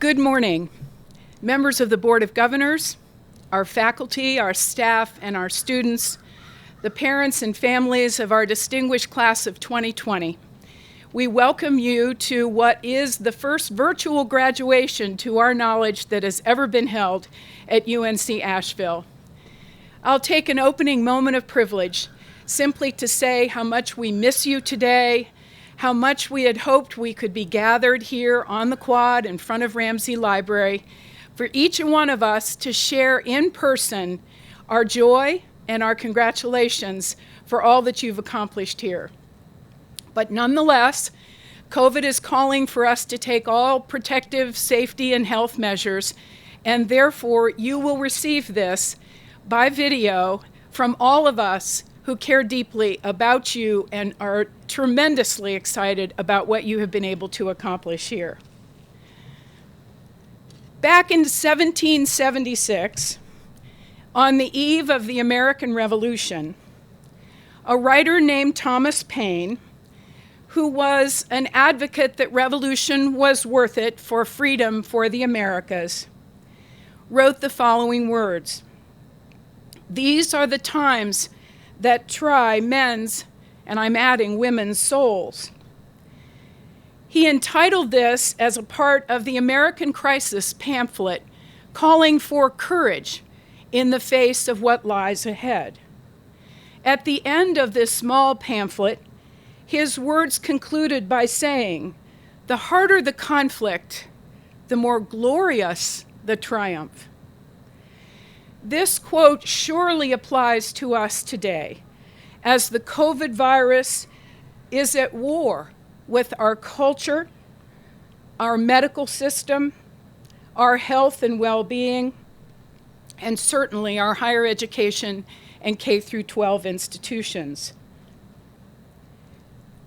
Good morning, members of the Board of Governors, our faculty, our staff, and our students, the parents and families of our distinguished class of 2020. We welcome you to what is the first virtual graduation, to our knowledge, that has ever been held at UNC Asheville. I'll take an opening moment of privilege simply to say how much we miss you today, how much we had hoped we could be gathered here on the quad in front of Ramsey Library for each one of us to share in person our joy and our congratulations for all that you've accomplished here. But nonetheless, COVID is calling for us to take all protective safety and health measures, and therefore you will receive this by video from all of us who care deeply about you and are tremendously excited about what you have been able to accomplish here. Back in 1776, on the eve of the American Revolution, a writer named Thomas Paine, who was an advocate that revolution was worth it for freedom for the Americas, wrote the following words: "These are the times that try men's," and I'm adding women's, "souls." He entitled this as a part of the American Crisis pamphlet, calling for courage in the face of what lies ahead. At the end of this small pamphlet, his words concluded by saying, "The harder the conflict, the more glorious the triumph." This quote surely applies to us today, as the COVID virus is at war with our culture, our medical system, our health and well-being, and certainly our higher education and K-12 institutions.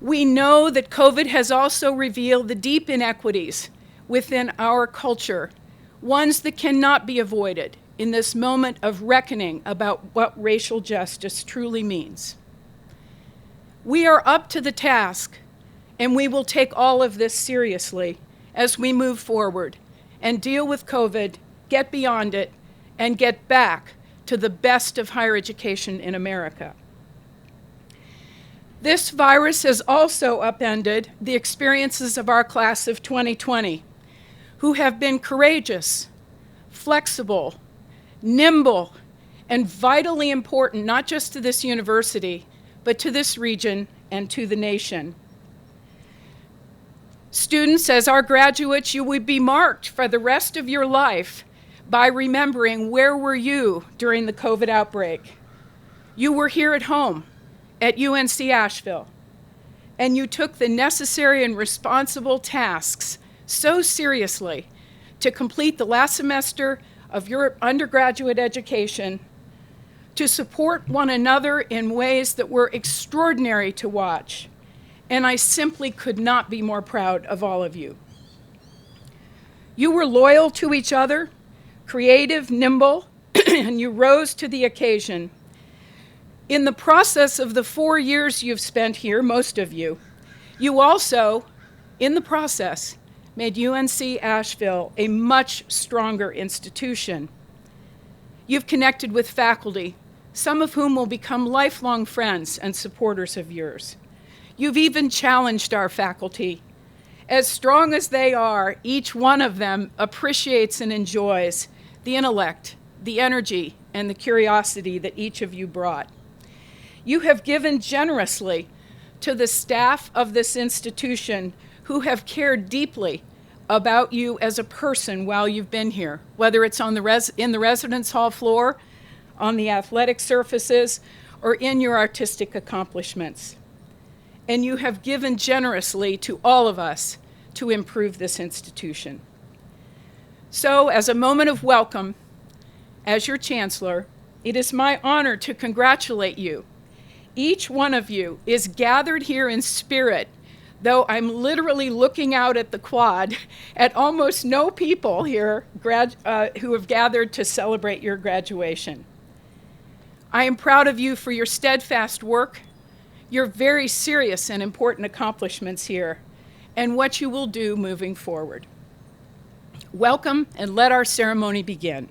We know that COVID has also revealed the deep inequities within our culture, ones that cannot be avoided in this moment of reckoning about what racial justice truly means. We are up to the task, and we will take all of this seriously as we move forward and deal with COVID, get beyond it, and get back to the best of higher education in America. This virus has also upended the experiences of our class of 2020, who have been courageous, flexible, nimble, and vitally important, not just to this university, but to this region and to the nation. Students, as our graduates, you will be marked for the rest of your life by remembering where were you during the COVID outbreak. You were here at home at UNC Asheville, and you took the necessary and responsible tasks so seriously to complete the last semester of your undergraduate education, to support one another in ways that were extraordinary to watch. And I simply could not be more proud of all of you. You were loyal to each other, creative, nimble, and you rose to the occasion. In the process of the 4 years you've spent here, most of you, you also, in the process, made UNC Asheville a much stronger institution. You've connected with faculty, some of whom will become lifelong friends and supporters of yours. You've even challenged our faculty. As strong as they are, each one of them appreciates and enjoys the intellect, the energy, and the curiosity that each of you brought. You have given generously to the staff of this institution who have cared deeply about you as a person while you've been here, whether it's on in the residence hall floor, on the athletic surfaces, or in your artistic accomplishments. And you have given generously to all of us to improve this institution. So, as a moment of welcome, as your chancellor, it is my honor to congratulate you. Each one of you is gathered here in spirit, though I'm literally looking out at the quad at almost no people here who have gathered to celebrate your graduation. I am proud of you for your steadfast work, your very serious and important accomplishments here, and what you will do moving forward. Welcome, and let our ceremony begin.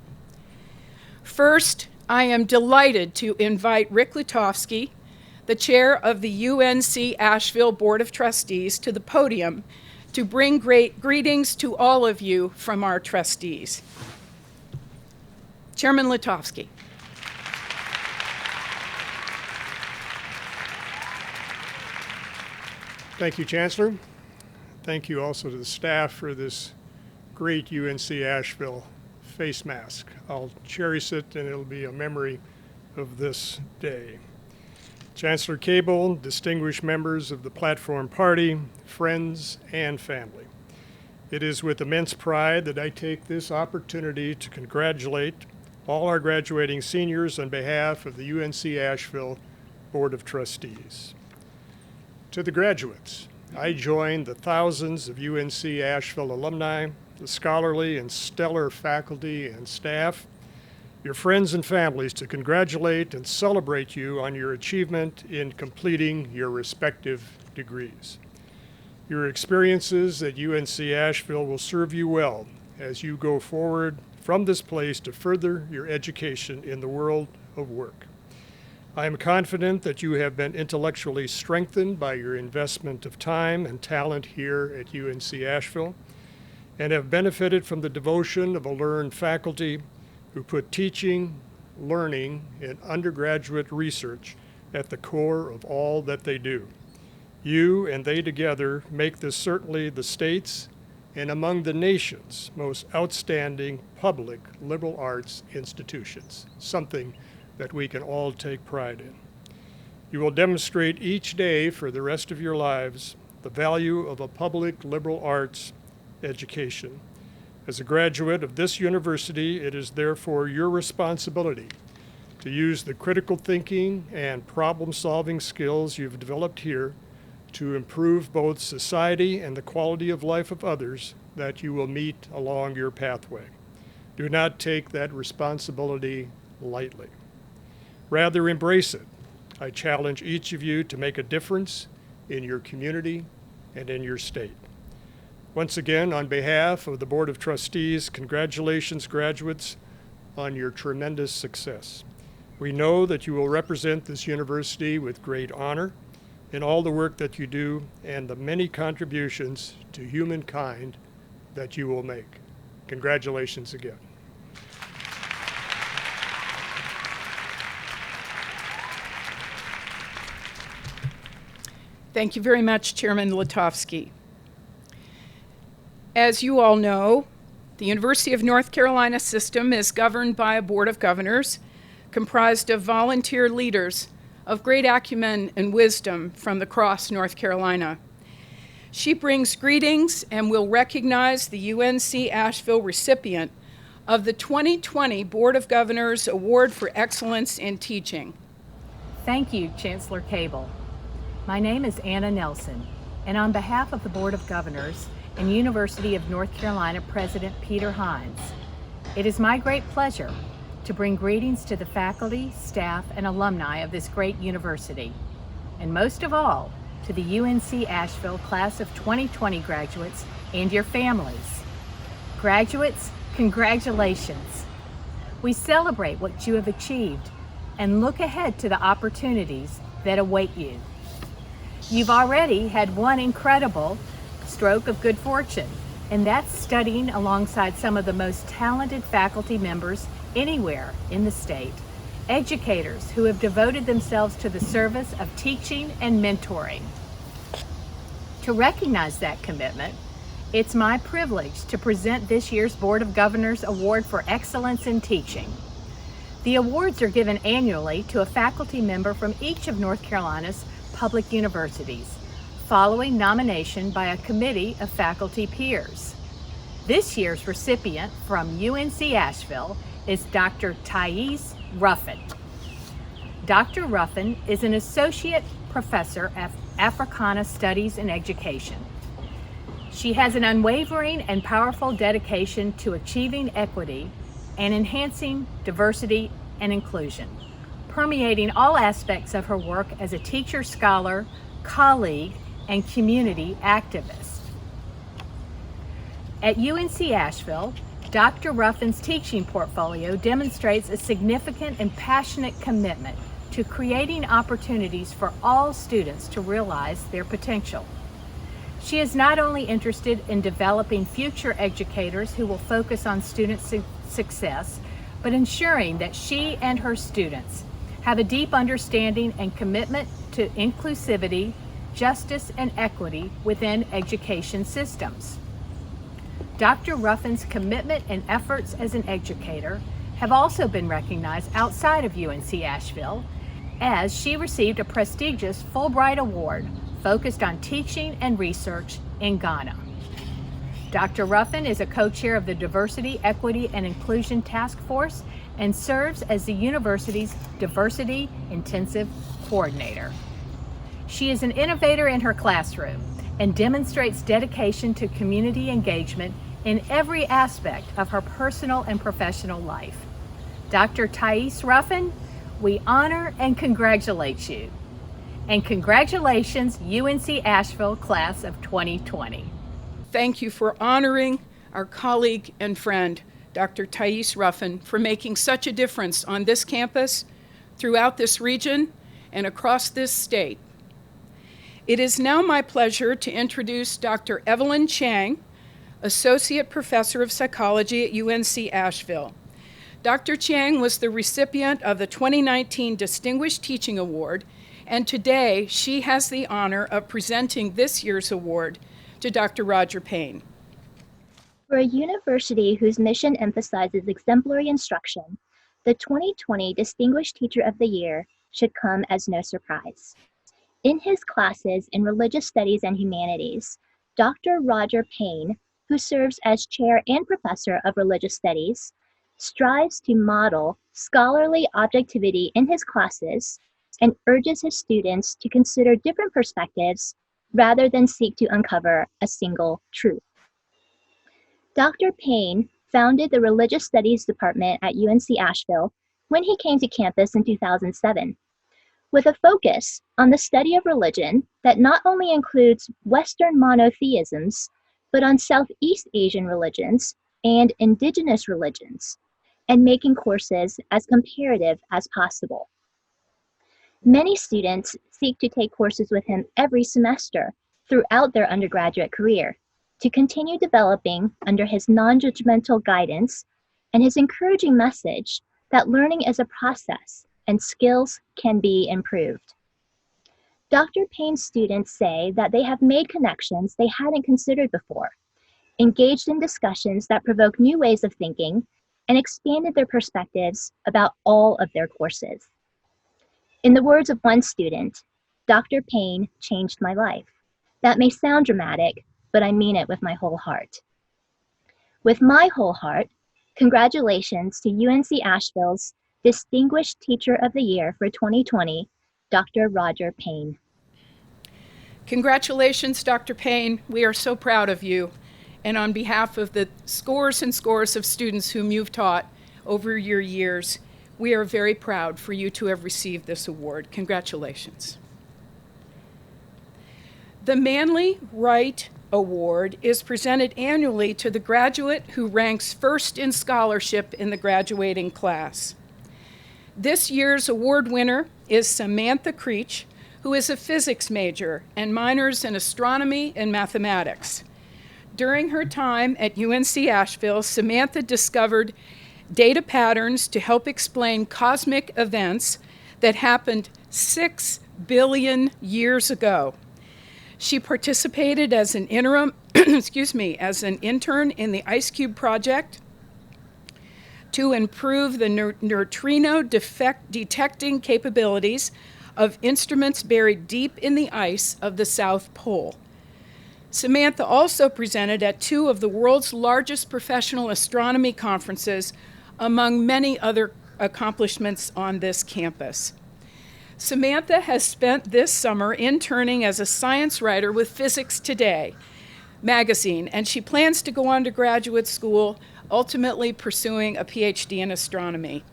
First, I am delighted to invite Rick Lutovsky, the chair of the UNC Asheville Board of Trustees, to the podium to bring great greetings to all of you from our trustees. Chairman Lutovsky. Thank you, Chancellor. Thank you also to the staff for this great UNC Asheville face mask. I'll cherish it, and it'll be a memory of this day. Chancellor Cable, distinguished members of the Platform Party, friends, and family. It is with immense pride that I take this opportunity to congratulate all our graduating seniors on behalf of the UNC Asheville Board of Trustees. To the graduates, I join the thousands of UNC Asheville alumni, the scholarly and stellar faculty and staff, your friends and families, to congratulate and celebrate you on your achievement in completing your respective degrees. Your experiences at UNC Asheville will serve you well as you go forward from this place to further your education in the world of work. I am confident that you have been intellectually strengthened by your investment of time and talent here at UNC Asheville, and have benefited from the devotion of a learned faculty who put teaching, learning, and undergraduate research at the core of all that they do. You and they together make this certainly the state's and among the nation's most outstanding public liberal arts institutions, something that we can all take pride in. You will demonstrate each day for the rest of your lives the value of a public liberal arts education. As a graduate of this university, it is therefore your responsibility to use the critical thinking and problem-solving skills you've developed here to improve both society and the quality of life of others that you will meet along your pathway. Do not take that responsibility lightly. Rather, embrace it. I challenge each of you to make a difference in your community and in your state. Once again, on behalf of the Board of Trustees, congratulations, graduates, on your tremendous success. We know that you will represent this university with great honor in all the work that you do and the many contributions to humankind that you will make. Congratulations again. Thank you very much, Chairman Lutovsky. As you all know, the University of North Carolina system is governed by a Board of Governors comprised of volunteer leaders of great acumen and wisdom from across North Carolina. She brings greetings and will recognize the UNC Asheville recipient of the 2020 Board of Governors Award for Excellence in Teaching. Thank you, Chancellor Cable. My name is Anna Nelson, and on behalf of the Board of Governors and University of North Carolina President Peter Hines, it is my great pleasure to bring greetings to the faculty, staff, and alumni of this great university, and most of all, to the UNC Asheville Class of 2020 graduates and your families. Graduates, congratulations. We celebrate what you have achieved and look ahead to the opportunities that await you. You've already had one incredible stroke of good fortune, and that's studying alongside some of the most talented faculty members anywhere in the state, educators who have devoted themselves to the service of teaching and mentoring. To recognize that commitment, it's my privilege to present this year's Board of Governors Award for Excellence in Teaching. The awards are given annually to a faculty member from each of North Carolina's public universities, following nomination by a committee of faculty peers. This year's recipient from UNC Asheville is Dr. Thais Ruffin. Dr. Ruffin is an associate professor of Africana Studies and Education. She has an unwavering and powerful dedication to achieving equity and enhancing diversity and inclusion, permeating all aspects of her work as a teacher, scholar, colleague, and community activist. At UNC Asheville, Dr. Ruffin's teaching portfolio demonstrates a significant and passionate commitment to creating opportunities for all students to realize their potential. She is not only interested in developing future educators who will focus on student success, but ensuring that she and her students have a deep understanding and commitment to inclusivity, justice, and equity within education systems. Dr. Ruffin's commitment and efforts as an educator have also been recognized outside of UNC Asheville, as she received a prestigious Fulbright Award focused on teaching and research in Ghana. Dr. Ruffin is a co-chair of the Diversity, Equity, and Inclusion Task Force and serves as the university's Diversity Intensive Coordinator. She is an innovator in her classroom and demonstrates dedication to community engagement in every aspect of her personal and professional life. Dr. Thais Ruffin, we honor and congratulate you. And congratulations, UNC Asheville Class of 2020. Thank you for honoring our colleague and friend, Dr. Thais Ruffin, for making such a difference on this campus, throughout this region, and across this state. It is now my pleasure to introduce Dr. Evelyn Chang, Associate Professor of Psychology at UNC Asheville. Dr. Chang was the recipient of the 2019 Distinguished Teaching Award, and today she has the honor of presenting this year's award to Dr. Roger Payne. For a university whose mission emphasizes exemplary instruction, the 2020 Distinguished Teacher of the Year should come as no surprise. In his classes in Religious Studies and Humanities, Dr. Roger Payne, who serves as Chair and Professor of Religious Studies, strives to model scholarly objectivity in his classes and urges his students to consider different perspectives rather than seek to uncover a single truth. Dr. Payne founded the Religious Studies Department at UNC Asheville when he came to campus in 2007, with a focus on the study of religion that not only includes Western monotheisms, but on Southeast Asian religions and indigenous religions, and making courses as comparative as possible. Many students seek to take courses with him every semester throughout their undergraduate career to continue developing under his non-judgmental guidance and his encouraging message that learning is a process and skills can be improved. Dr. Payne's students say that they have made connections they hadn't considered before, engaged in discussions that provoke new ways of thinking, and expanded their perspectives about all of their courses. In the words of one student, Dr. Payne changed my life. That may sound dramatic, but I mean it with my whole heart. With my whole heart, congratulations to UNC Asheville's Distinguished Teacher of the Year for 2020, Dr. Roger Payne. Congratulations, Dr. Payne. We are so proud of you. And on behalf of the scores and scores of students whom you've taught over your years, we are very proud for you to have received this award. Congratulations. The Manley Wright Award is presented annually to the graduate who ranks first in scholarship in the graduating class. This year's award winner is Samantha Creech, who is a physics major and minors in astronomy and mathematics. During her time at UNC Asheville, Samantha discovered data patterns to help explain cosmic events that happened 6 billion years ago. She participated as an intern in the IceCube project to improve the neutrino detecting capabilities of instruments buried deep in the ice of the South Pole. Samantha also presented at 2 of the world's largest professional astronomy conferences, among many other accomplishments on this campus. Samantha has spent this summer interning as a science writer with Physics Today magazine, and she plans to go on to graduate school, ultimately pursuing a PhD in astronomy.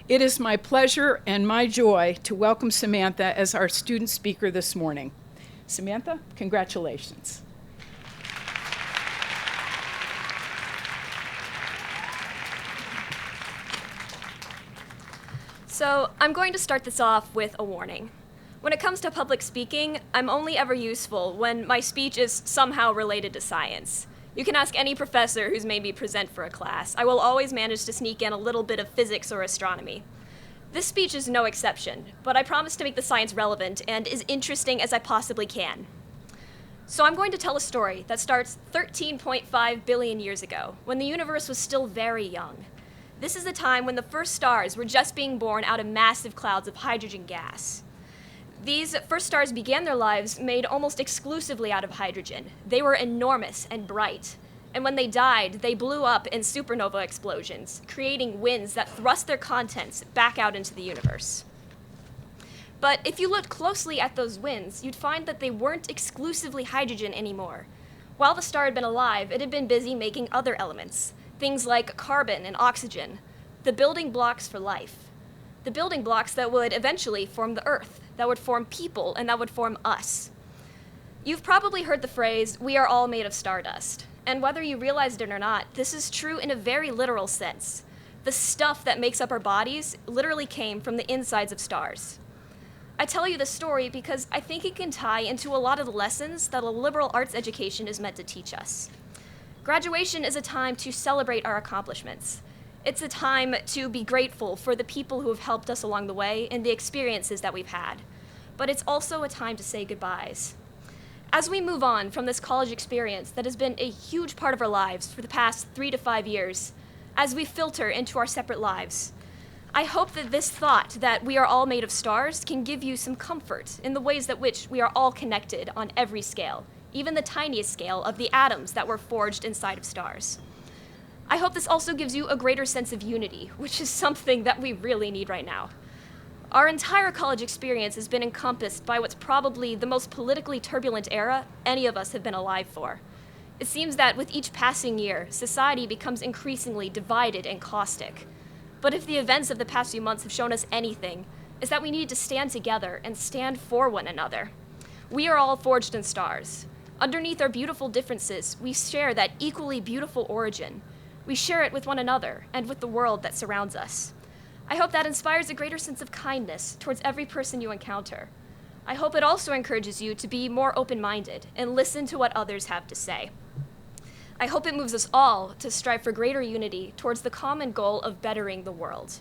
It is my pleasure and my joy to welcome Samantha as our student speaker this morning. Samantha, congratulations. So I'm going to start this off with a warning. When it comes to public speaking, I'm only ever useful when my speech is somehow related to science. You can ask any professor who's made me present for a class. I will always manage to sneak in a little bit of physics or astronomy. This speech is no exception, but I promise to make the science relevant and as interesting as I possibly can. So I'm going to tell a story that starts 13.5 billion years ago, when the universe was still very young. This is the time when the first stars were just being born out of massive clouds of hydrogen gas. These first stars began their lives made almost exclusively out of hydrogen. They were enormous and bright. And when they died, they blew up in supernova explosions, creating winds that thrust their contents back out into the universe. But if you looked closely at those winds, you'd find that they weren't exclusively hydrogen anymore. While the star had been alive, it had been busy making other elements, things like carbon and oxygen, the building blocks for life. The building blocks that would eventually form the Earth, that would form people, and that would form us. You've probably heard the phrase, "we are all made of stardust." And whether you realized it or not, this is true in a very literal sense. The stuff that makes up our bodies literally came from the insides of stars. I tell you this story because I think it can tie into a lot of the lessons that a liberal arts education is meant to teach us. Graduation is a time to celebrate our accomplishments. It's a time to be grateful for the people who have helped us along the way and the experiences that we've had. But it's also a time to say goodbyes. As we move on from this college experience that has been a huge part of our lives for the past 3 to 5 years, as we filter into our separate lives, I hope that this thought that we are all made of stars can give you some comfort in the ways that which we are all connected on every scale, even the tiniest scale of the atoms that were forged inside of stars. I hope this also gives you a greater sense of unity, which is something that we really need right now. Our entire college experience has been encompassed by what's probably the most politically turbulent era any of us have been alive for. It seems that with each passing year, society becomes increasingly divided and caustic. But if the events of the past few months have shown us anything, it's that we need to stand together and stand for one another. We are all forged in stars. Underneath our beautiful differences, we share that equally beautiful origin. We share it with one another and with the world that surrounds us. I hope that inspires a greater sense of kindness towards every person you encounter. I hope it also encourages you to be more open-minded and listen to what others have to say. I hope it moves us all to strive for greater unity towards the common goal of bettering the world.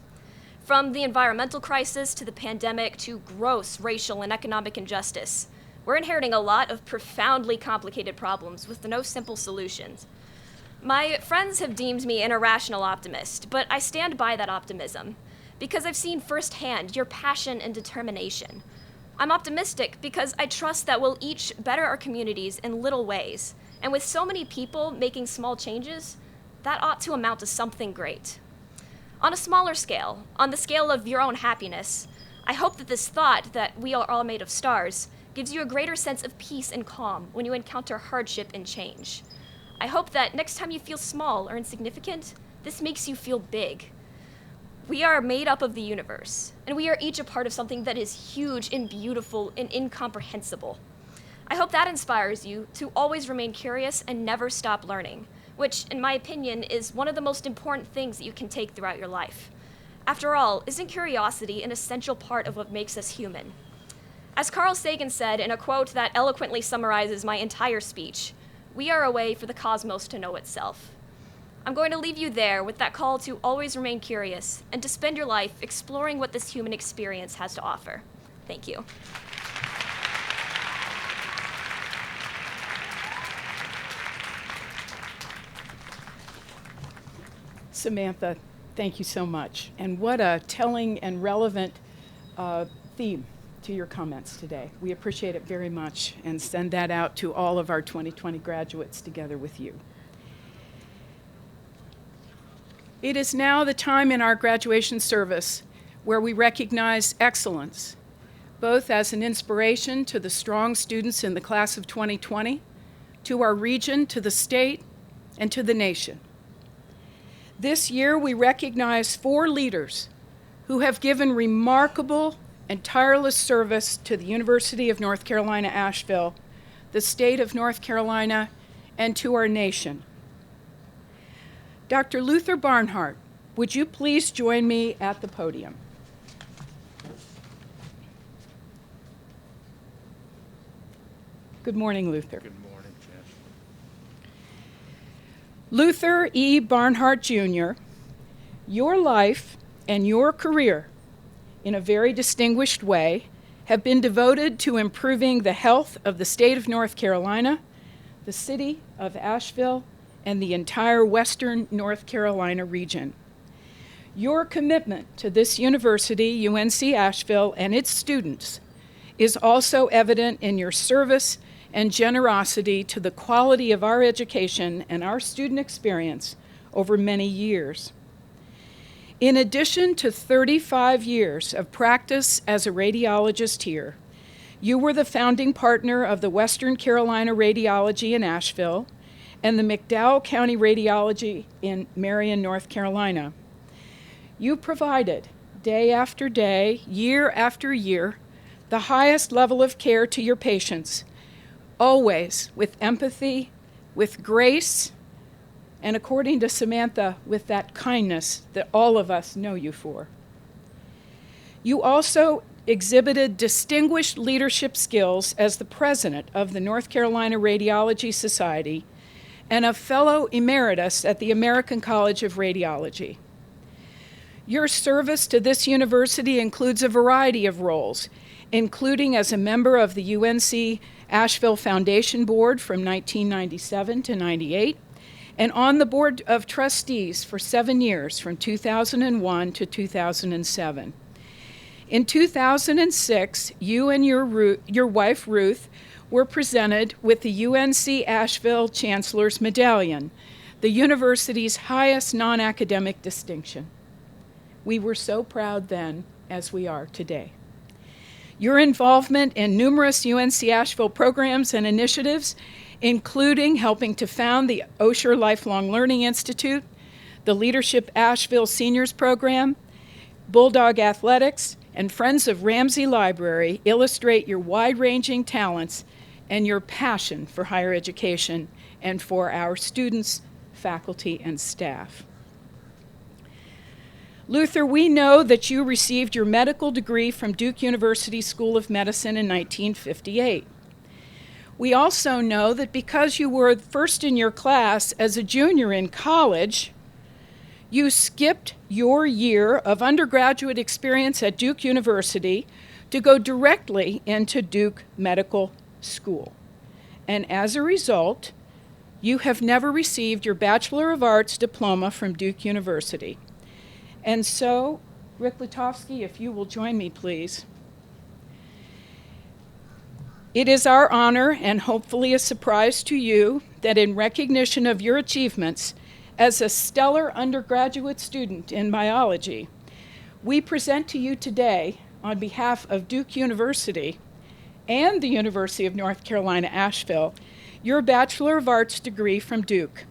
From the environmental crisis to the pandemic to gross racial and economic injustice, we're inheriting a lot of profoundly complicated problems with no simple solutions. My friends have deemed me an irrational optimist, but I stand by that optimism because I've seen firsthand your passion and determination. I'm optimistic because I trust that we'll each better our communities in little ways, and with so many people making small changes, that ought to amount to something great. On a smaller scale, on the scale of your own happiness, I hope that this thought that we are all made of stars gives you a greater sense of peace and calm when you encounter hardship and change. I hope that next time you feel small or insignificant, this makes you feel big. We are made up of the universe, and we are each a part of something that is huge and beautiful and incomprehensible. I hope that inspires you to always remain curious and never stop learning, which, in my opinion, is one of the most important things that you can take throughout your life. After all, isn't curiosity an essential part of what makes us human? As Carl Sagan said in a quote that eloquently summarizes my entire speech, we are a way for the cosmos to know itself. I'm going to leave you there with that call to always remain curious and to spend your life exploring what this human experience has to offer. Thank you. Samantha, thank you so much. And what a telling and relevant theme to your comments today. We appreciate it very much and send that out to all of our 2020 graduates together with you. It is now the time in our graduation service where we recognize excellence, both as an inspiration to the strong students in the class of 2020, to our region, to the state, and to the nation. This year, we recognize 4 leaders who have given remarkable and tireless service to the University of North Carolina, Asheville, the state of North Carolina, and to our nation. Dr. Luther Barnhart, would you please join me at the podium? Good morning, Luther. Good morning, Chancellor. Luther E. Barnhart Jr., your life and your career, in a very distinguished way, have been devoted to improving the health of the state of North Carolina, the city of Asheville, and the entire western North Carolina region. Your commitment to this university, UNC Asheville, and its students is also evident in your service and generosity to the quality of our education and our student experience over many years. In addition to 35 years of practice as a radiologist here, you were the founding partner of the Western Carolina Radiology in Asheville and the McDowell County Radiology in Marion, North Carolina. You provided, day after day, year after year, the highest level of care to your patients, always with empathy, with grace, and according to Samantha, with that kindness that all of us know you for. You also exhibited distinguished leadership skills as the president of the North Carolina Radiology Society and a fellow emeritus at the American College of Radiology. Your service to this university includes a variety of roles, including as a member of the UNC Asheville Foundation Board from 1997 to 98, and on the Board of Trustees for 7 years, from 2001 to 2007. In 2006, you and your wife, Ruth, were presented with the UNC Asheville Chancellor's Medallion, the university's highest non-academic distinction. We were so proud then, as we are today. Your involvement in numerous UNC Asheville programs and initiatives, including helping to found the Osher Lifelong Learning Institute, the Leadership Asheville Seniors Program, Bulldog Athletics, and Friends of Ramsey Library, illustrate your wide-ranging talents and your passion for higher education and for our students, faculty, and staff. Luther, we know that you received your medical degree from Duke University School of Medicine in 1958. We also know that because you were first in your class as a junior in college, you skipped your year of undergraduate experience at Duke University to go directly into Duke Medical School. And as a result, you have never received your Bachelor of Arts diploma from Duke University. And so, Rick Lutovsky, if you will join me, please. It is our honor, and hopefully a surprise to you, that in recognition of your achievements as a stellar undergraduate student in biology, we present to you today, on behalf of Duke University and the University of North Carolina, Asheville, your Bachelor of Arts degree from Duke.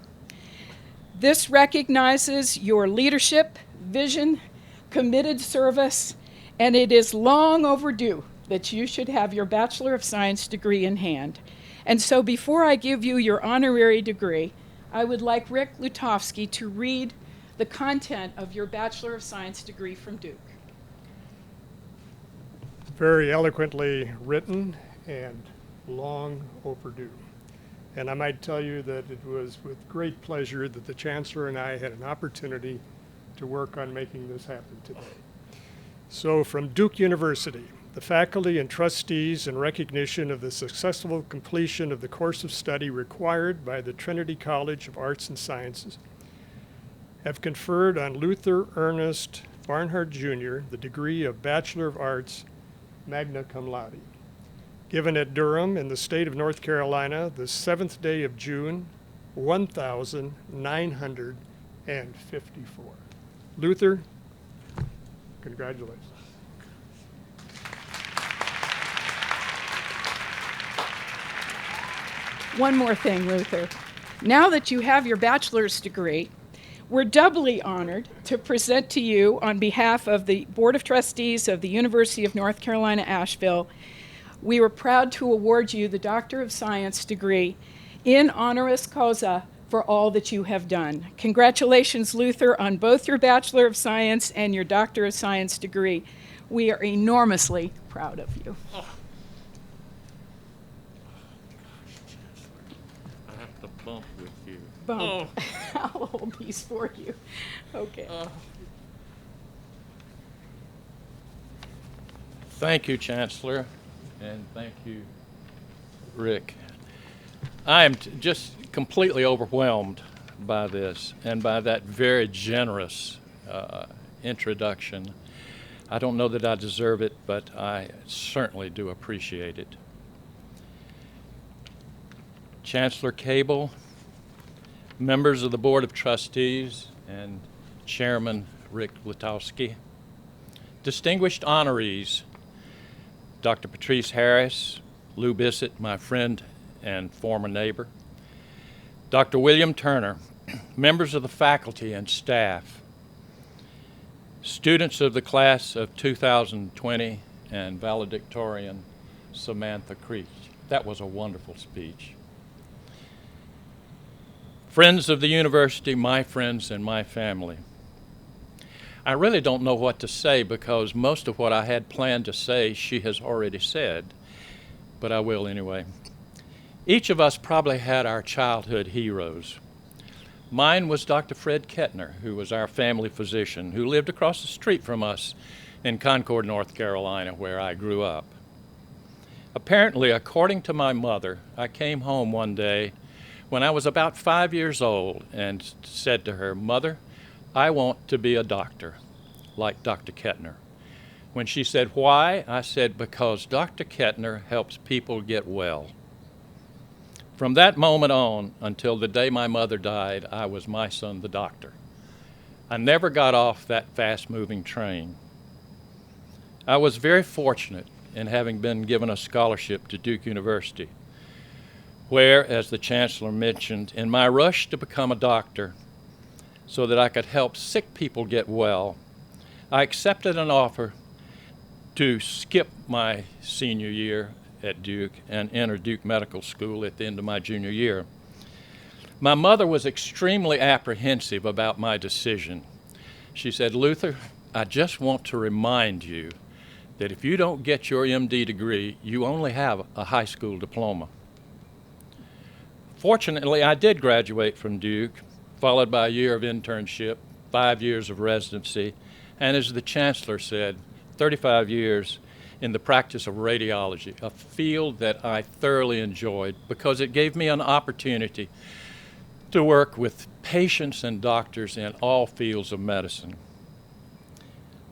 This recognizes your leadership, vision, committed service, and it is long overdue that you should have your Bachelor of Science degree in hand. And so before I give you your honorary degree, I would like Rick Lutovsky to read the content of your Bachelor of Science degree from Duke. Very eloquently written and long overdue. And I might tell you that it was with great pleasure that the Chancellor and I had an opportunity to work on making this happen today. So from Duke University, the faculty and trustees, in recognition of the successful completion of the course of study required by the Trinity College of Arts and Sciences, have conferred on Luther Ernest Barnhart Jr. the degree of Bachelor of Arts, magna cum laude, given at Durham in the state of North Carolina the 7th day of June, 1954. Luther, congratulations. One more thing, Luther. Now that you have your bachelor's degree, we're doubly honored to present to you, on behalf of the Board of Trustees of the University of North Carolina, Asheville, we were proud to award you the Doctor of Science degree in honoris causa for all that you have done. Congratulations, Luther, on both your Bachelor of Science and your Doctor of Science degree. We are enormously proud of you. bump. I'll hold these for you. Okay. Thank you, Chancellor, and thank you, Rick. I am just completely overwhelmed by this and by that very generous introduction. I don't know that I deserve it, but I certainly do appreciate it. Chancellor Cable, members of the Board of Trustees, and Chairman Rick Letowski, distinguished honorees, Dr. Patrice Harris, Lou Bissett, my friend and former neighbor, Dr. William Turner, members of the faculty and staff, students of the class of 2020, and valedictorian Samantha Creech. That was a wonderful speech. Friends of the university, my friends and my family. I really don't know what to say because most of what I had planned to say she has already said, but I will anyway. Each of us probably had our childhood heroes. Mine was Dr. Fred Kettner, who was our family physician, who lived across the street from us in Concord, North Carolina, where I grew up. Apparently, according to my mother, I came home one day when I was about 5 years old and said to her, "Mother, I want to be a doctor, like Dr. Kettner." When she said, "Why?" I said, "Because Dr. Kettner helps people get well." From that moment on until the day my mother died, I was my son the doctor. I never got off that fast-moving train. I was very fortunate in having been given a scholarship to Duke University, where, as the Chancellor mentioned, in my rush to become a doctor, so that I could help sick people get well, I accepted an offer to skip my senior year at Duke and enter Duke Medical School at the end of my junior year. My mother was extremely apprehensive about my decision. She said, "Luther, I just want to remind you that if you don't get your MD degree, you only have a high school diploma." Fortunately, I did graduate from Duke, followed by a year of internship, 5 years of residency, and as the Chancellor said, 35 years in the practice of radiology, a field that I thoroughly enjoyed because it gave me an opportunity to work with patients and doctors in all fields of medicine.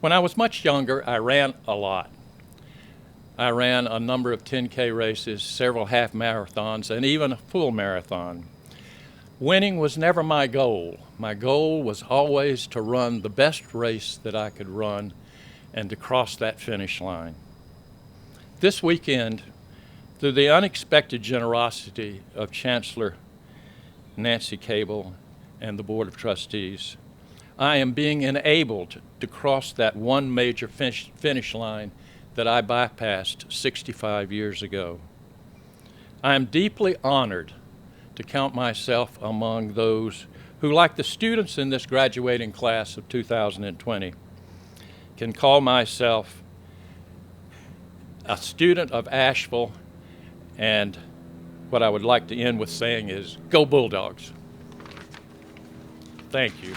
When I was much younger, I ran a lot. I ran a number of 10K races, several half marathons, and even a full marathon. Winning was never my goal. My goal was always to run the best race that I could run and to cross that finish line. This weekend, through the unexpected generosity of Chancellor Nancy Cable and the Board of Trustees, I am being enabled to cross that one major finish line that I bypassed 65 years ago. I am deeply honored to count myself among those who, like the students in this graduating class of 2020, can call myself a student of Asheville, and what I would like to end with saying is, go Bulldogs. Thank you.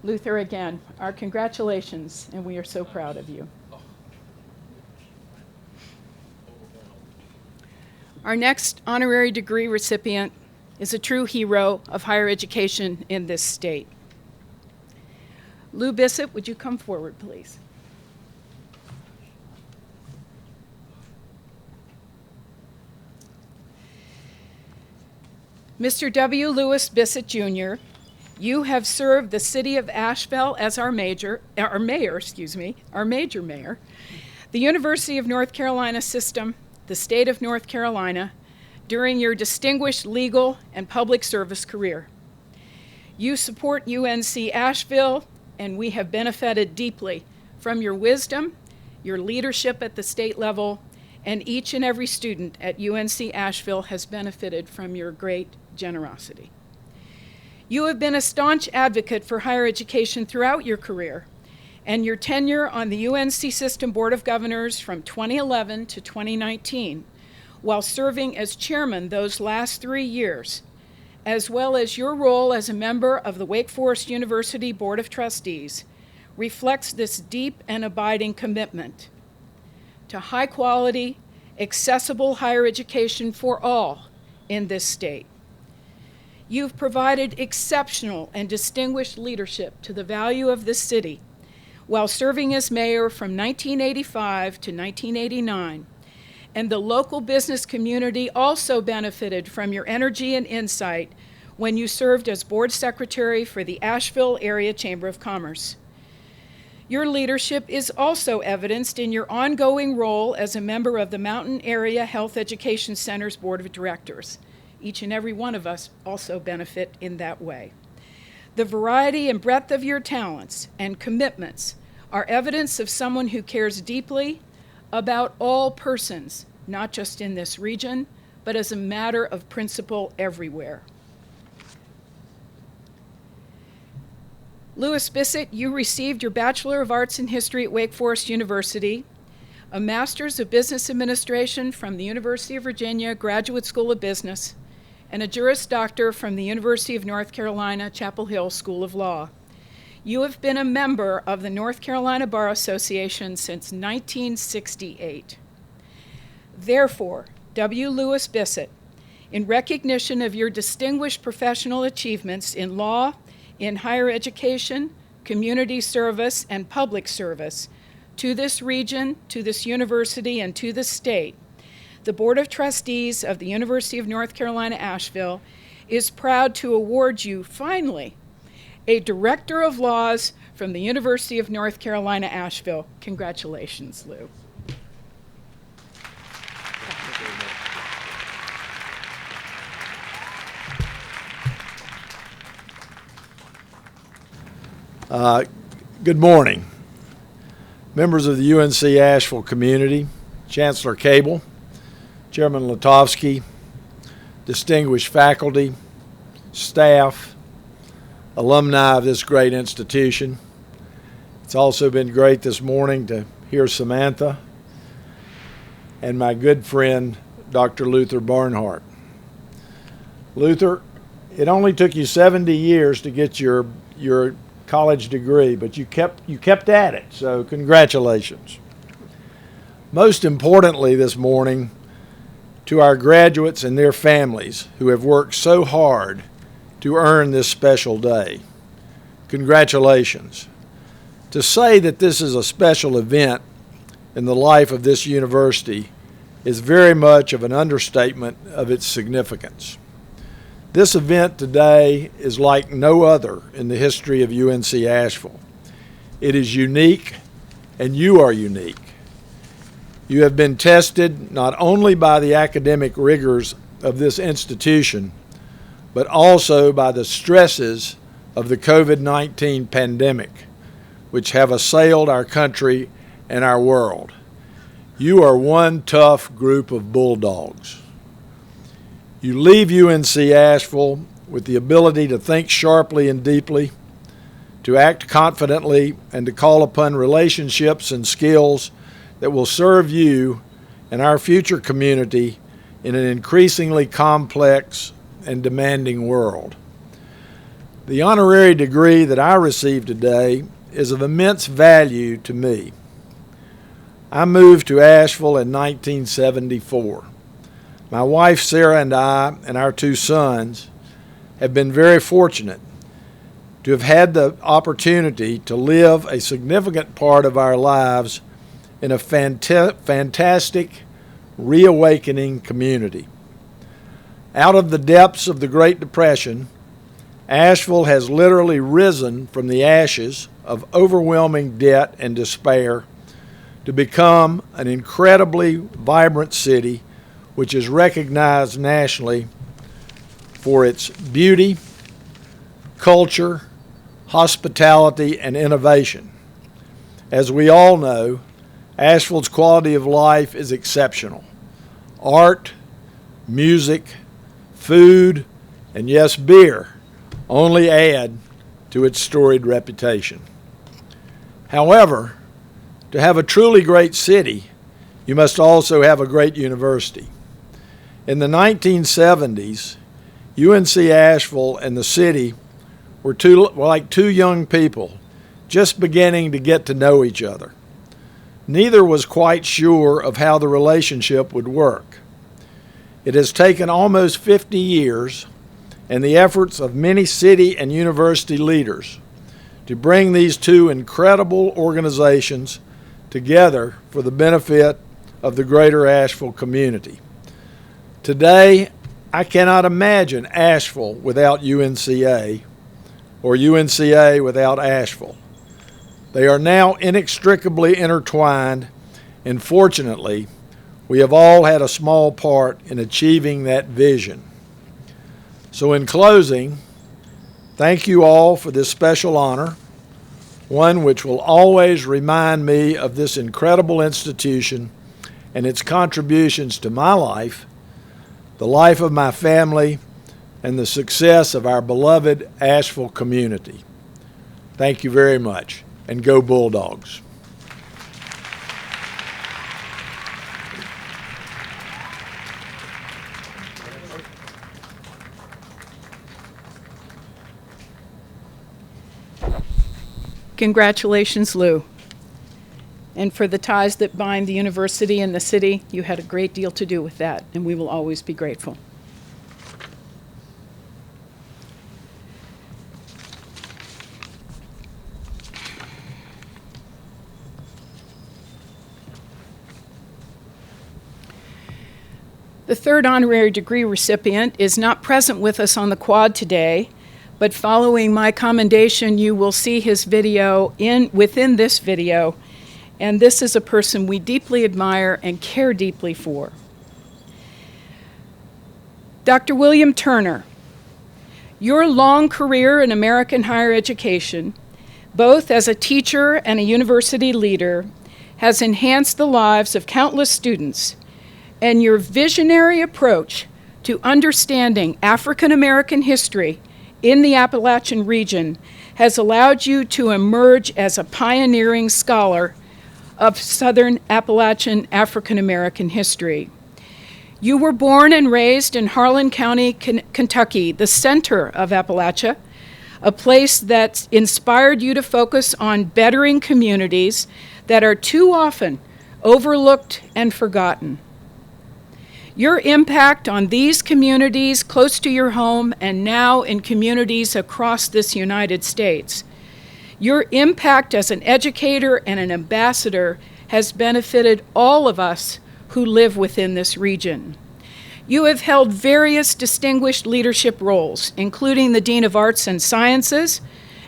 Luther, again, our congratulations, and we are so proud of you. Our next honorary degree recipient is a true hero of higher education in this state. Lou Bissett, would you come forward, please? Mr. W. Lewis Bissett, Jr., you have served the city of Asheville as our major mayor, the University of North Carolina system, the state of North Carolina, during your distinguished legal and public service career. You support UNC Asheville, and we have benefited deeply from your wisdom, your leadership at the state level, and each and every student at UNC Asheville has benefited from your great generosity. You have been a staunch advocate for higher education throughout your career, and your tenure on the UNC System Board of Governors from 2011 to 2019, while serving as chairman those last 3 years, as well as your role as a member of the Wake Forest University Board of Trustees, reflects this deep and abiding commitment to high quality, accessible higher education for all in this state. You've provided exceptional and distinguished leadership to the value of this city while serving as mayor from 1985 to 1989, and the local business community also benefited from your energy and insight when you served as board secretary for the Asheville Area Chamber of Commerce. Your leadership is also evidenced in your ongoing role as a member of the Mountain Area Health Education Center's Board of Directors. Each and every one of us also benefit in that way. The variety and breadth of your talents and commitments are evidence of someone who cares deeply about all persons, not just in this region, but as a matter of principle everywhere. Louis Bissett, you received your Bachelor of Arts in History at Wake Forest University, a Master's of Business Administration from the University of Virginia Graduate School of Business, and a Juris Doctor from the University of North Carolina Chapel Hill School of Law. You have been a member of the North Carolina Bar Association since 1968. Therefore, W. Louis Bissett, in recognition of your distinguished professional achievements in law, in higher education, community service, and public service, to this region, to this university, and to the state, the Board of Trustees of the University of North Carolina, Asheville, is proud to award you, finally, a Director of Laws from the University of North Carolina, Asheville. Congratulations, Lou. Good morning, members of the UNC Asheville community, Chancellor Cable, Chairman Latovsky, distinguished faculty, staff, alumni of this great institution. It's also been great this morning to hear Samantha and my good friend, Dr. Luther Barnhart. Luther, it only took you 70 years to get your college degree, but you kept at it, so congratulations. Most importantly this morning, to our graduates and their families who have worked so hard to earn this special day, congratulations. To say that this is a special event in the life of this university is very much of an understatement of its significance. This event today is like no other in the history of UNC Asheville. It is unique, and you are unique. You have been tested not only by the academic rigors of this institution, but also by the stresses of the COVID-19 pandemic, which have assailed our country and our world. You are one tough group of bulldogs. You leave UNC Asheville with the ability to think sharply and deeply, to act confidently, and to call upon relationships and skills that will serve you and our future community in an increasingly complex and demanding world. The honorary degree that I received today is of immense value to me. I moved to Asheville in 1974. My wife Sarah and I and our two sons have been very fortunate to have had the opportunity to live a significant part of our lives in a fantastic, reawakening community. Out of the depths of the Great Depression, Asheville has literally risen from the ashes of overwhelming debt and despair to become an incredibly vibrant city which is recognized nationally for its beauty, culture, hospitality, and innovation. As we all know, Asheville's quality of life is exceptional. Art, music, food, and yes, beer only add to its storied reputation. However, to have a truly great city, you must also have a great university. In the 1970s, UNC Asheville and the city were like two young people just beginning to get to know each other. Neither was quite sure of how the relationship would work. It has taken almost 50 years and the efforts of many city and university leaders to bring these two incredible organizations together for the benefit of the greater Asheville community. Today, I cannot imagine Asheville without UNCA or UNCA without Asheville. They are now inextricably intertwined, and fortunately, we have all had a small part in achieving that vision. So in closing, thank you all for this special honor, one which will always remind me of this incredible institution and its contributions to my life, the life of my family, and the success of our beloved Asheville community. Thank you very much, and go Bulldogs. Congratulations, Lou. And for the ties that bind the university and the city, you had a great deal to do with that, and we will always be grateful. The third honorary degree recipient is not present with us on the quad today, but following my commendation, you will see his video within this video, and this is a person we deeply admire and care deeply for. Dr. William Turner, your long career in American higher education, both as a teacher and a university leader, has enhanced the lives of countless students, and your visionary approach to understanding African American history in the Appalachian region has allowed you to emerge as a pioneering scholar of Southern Appalachian African American history. You were born and raised in Harlan County, Kentucky, the center of Appalachia, a place that inspired you to focus on bettering communities that are too often overlooked and forgotten. Your impact on these communities close to your home and now in communities across this United States, your impact as an educator and an ambassador has benefited all of us who live within this region. You have held various distinguished leadership roles, including the Dean of Arts and Sciences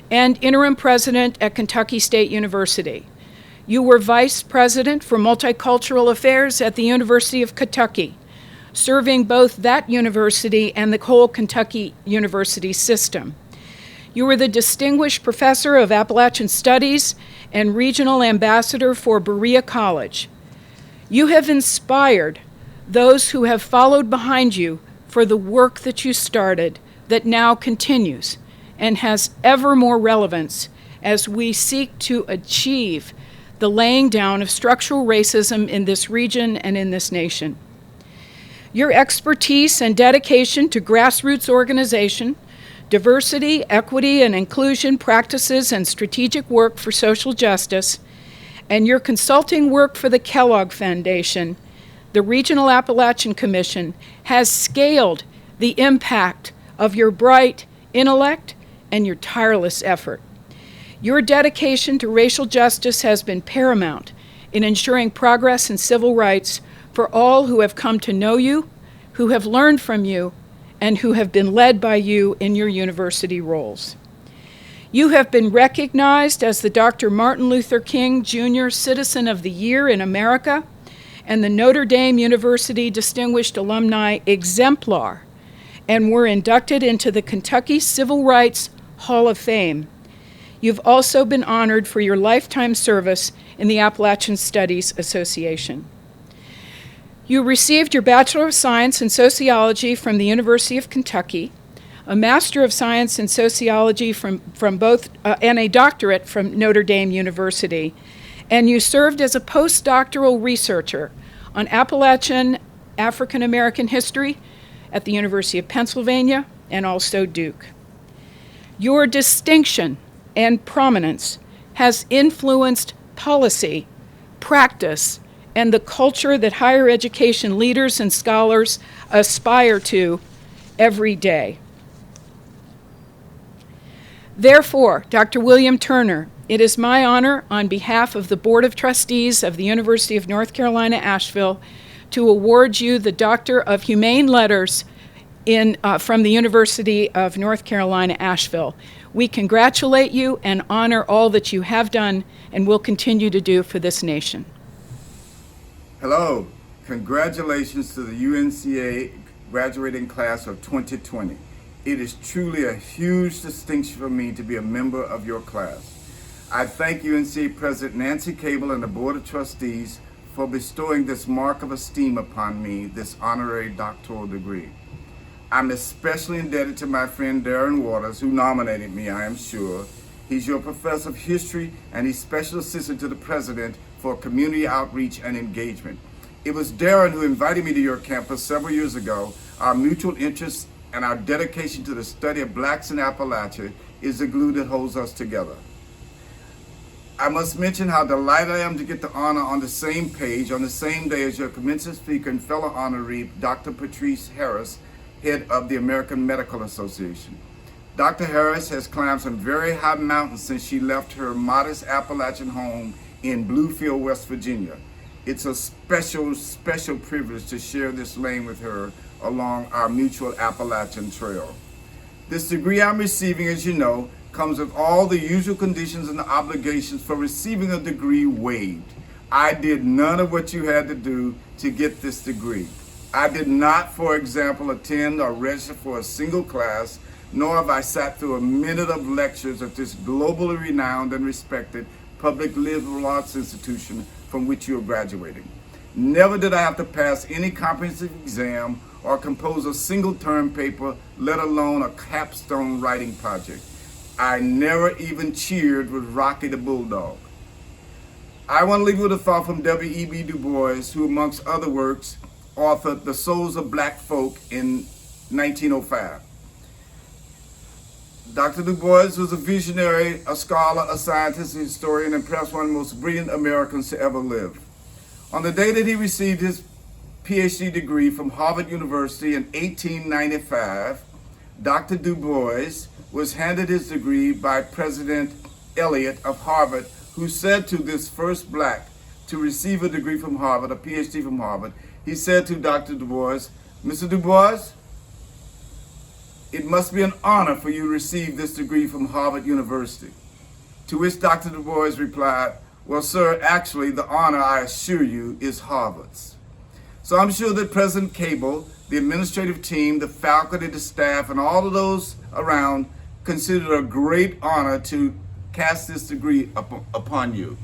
and interim president at Kentucky State University. You were vice president for multicultural affairs at the University of Kentucky, serving both that university and the whole Kentucky University system. You were the Distinguished Professor of Appalachian Studies and Regional Ambassador for Berea College. You have inspired those who have followed behind you for the work that you started that now continues and has ever more relevance as we seek to achieve the laying down of structural racism in this region and in this nation. Your expertise and dedication to grassroots organization, diversity, equity, and inclusion practices and strategic work for social justice, and your consulting work for the Kellogg Foundation, the Regional Appalachian Commission, has scaled the impact of your bright intellect and your tireless effort. Your dedication to racial justice has been paramount in ensuring progress in civil rights for all who have come to know you, who have learned from you, and who have been led by you in your university roles. You have been recognized as the Dr. Martin Luther King Jr. Citizen of the Year in America and the Notre Dame University Distinguished Alumni Exemplar, and were inducted into the Kentucky Civil Rights Hall of Fame. You've also been honored for your lifetime service in the Appalachian Studies Association. You received your Bachelor of Science in Sociology from the University of Kentucky, a Master of Science in Sociology from both, and a doctorate from Notre Dame University. And you served as a postdoctoral researcher on Appalachian African American history at the University of Pennsylvania and also Duke. Your distinction and prominence has influenced policy, practice, and the culture that higher education leaders and scholars aspire to every day. Therefore, Dr. William Turner, it is my honor on behalf of the Board of Trustees of the University of North Carolina, Asheville, to award you the Doctor of Humane Letters from the University of North Carolina, Asheville. We congratulate you and honor all that you have done and will continue to do for this nation. Hello, congratulations to the UNCA graduating class of 2020. It is truly a huge distinction for me to be a member of your class. I thank UNCA President Nancy Cable and the Board of Trustees for bestowing this mark of esteem upon me, this honorary doctoral degree. I'm especially indebted to my friend Darren Waters, who nominated me, I am sure. He's your professor of history and he's special assistant to the president for community outreach and engagement. It was Darren who invited me to your campus several years ago. Our mutual interests and our dedication to the study of blacks in Appalachia is the glue that holds us together. I must mention how delighted I am to get the honor on the same page, on the same day as your commencement speaker and fellow honoree, Dr. Patrice Harris, head of the American Medical Association. Dr. Harris has climbed some very high mountains since she left her modest Appalachian home in Bluefield, West Virginia. It's a special, special privilege to share this lane with her along our mutual Appalachian Trail. This degree I'm receiving, as you know, comes with all the usual conditions and obligations for receiving a degree waived. I did none of what you had to do to get this degree. I did not, for example, attend or register for a single class, nor have I sat through a minute of lectures at this globally renowned and respected public liberal arts institution from which you are graduating. Never did I have to pass any comprehensive exam or compose a single term paper, let alone a capstone writing project. I never even cheered with Rocky the Bulldog. I want to leave you with a thought from W.E.B. Du Bois, who amongst other works authored The Souls of Black Folk in 1905. Dr. Du Bois was a visionary, a scholar, a scientist, a historian, and perhaps one of the most brilliant Americans to ever live. On the day that he received his PhD degree from Harvard University in 1895, Dr. Du Bois was handed his degree by President Eliot of Harvard, who said to this first black to receive a degree from Harvard, a PhD from Harvard, he said to Dr. Du Bois, "Mr. Du Bois, it must be an honor for you to receive this degree from Harvard University." To which Dr. Du Bois replied, "Well, sir, actually, the honor, I assure you, is Harvard's." So I'm sure that President Cable, the administrative team, the faculty, the staff, and all of those around considered it a great honor to cast this degree upon you.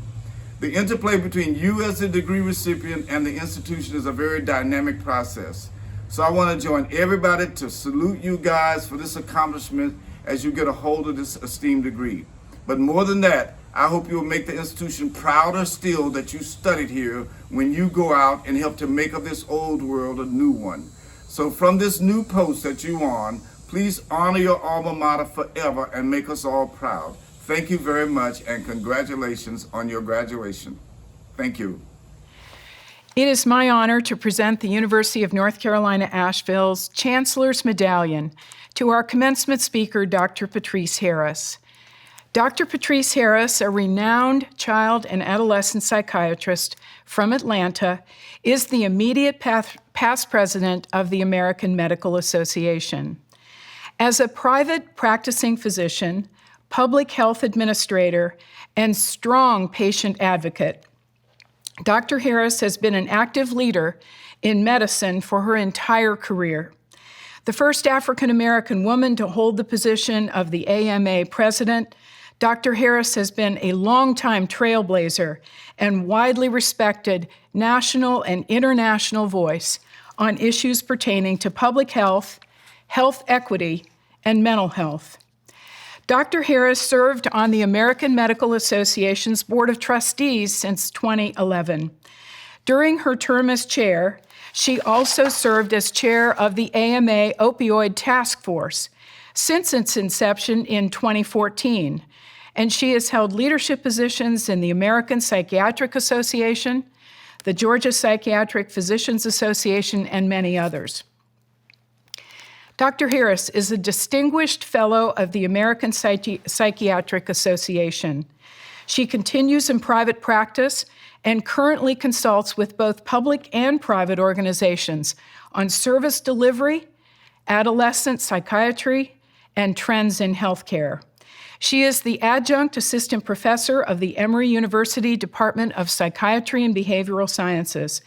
The interplay between you as the degree recipient and the institution is a very dynamic process. So I want to join everybody to salute you guys for this accomplishment as you get a hold of this esteemed degree. But more than that, I hope you will make the institution prouder still that you studied here when you go out and help to make of this old world a new one. So from this new post that you're on, please honor your alma mater forever and make us all proud. Thank you very much and congratulations on your graduation. Thank you. It is my honor to present the University of North Carolina, Asheville's Chancellor's Medallion to our commencement speaker, Dr. Patrice Harris. Dr. Patrice Harris, a renowned child and adolescent psychiatrist from Atlanta, is the immediate past president of the American Medical Association. As a private practicing physician, public health administrator, and strong patient advocate, Dr. Harris has been an active leader in medicine for her entire career. The first African American woman to hold the position of the AMA president, Dr. Harris has been a longtime trailblazer and widely respected national and international voice on issues pertaining to public health, health equity, and mental health. Dr. Harris served on the American Medical Association's Board of Trustees since 2011. During her term as chair, she also served as chair of the AMA Opioid Task Force since its inception in 2014, and she has held leadership positions in the American Psychiatric Association, the Georgia Psychiatric Physicians Association, and many others. Dr. Harris is a distinguished fellow of the American Psychiatric Association. She continues in private practice and currently consults with both public and private organizations on service delivery, adolescent psychiatry, and trends in healthcare. She is the adjunct assistant professor of the Emory University Department of Psychiatry and Behavioral Sciences,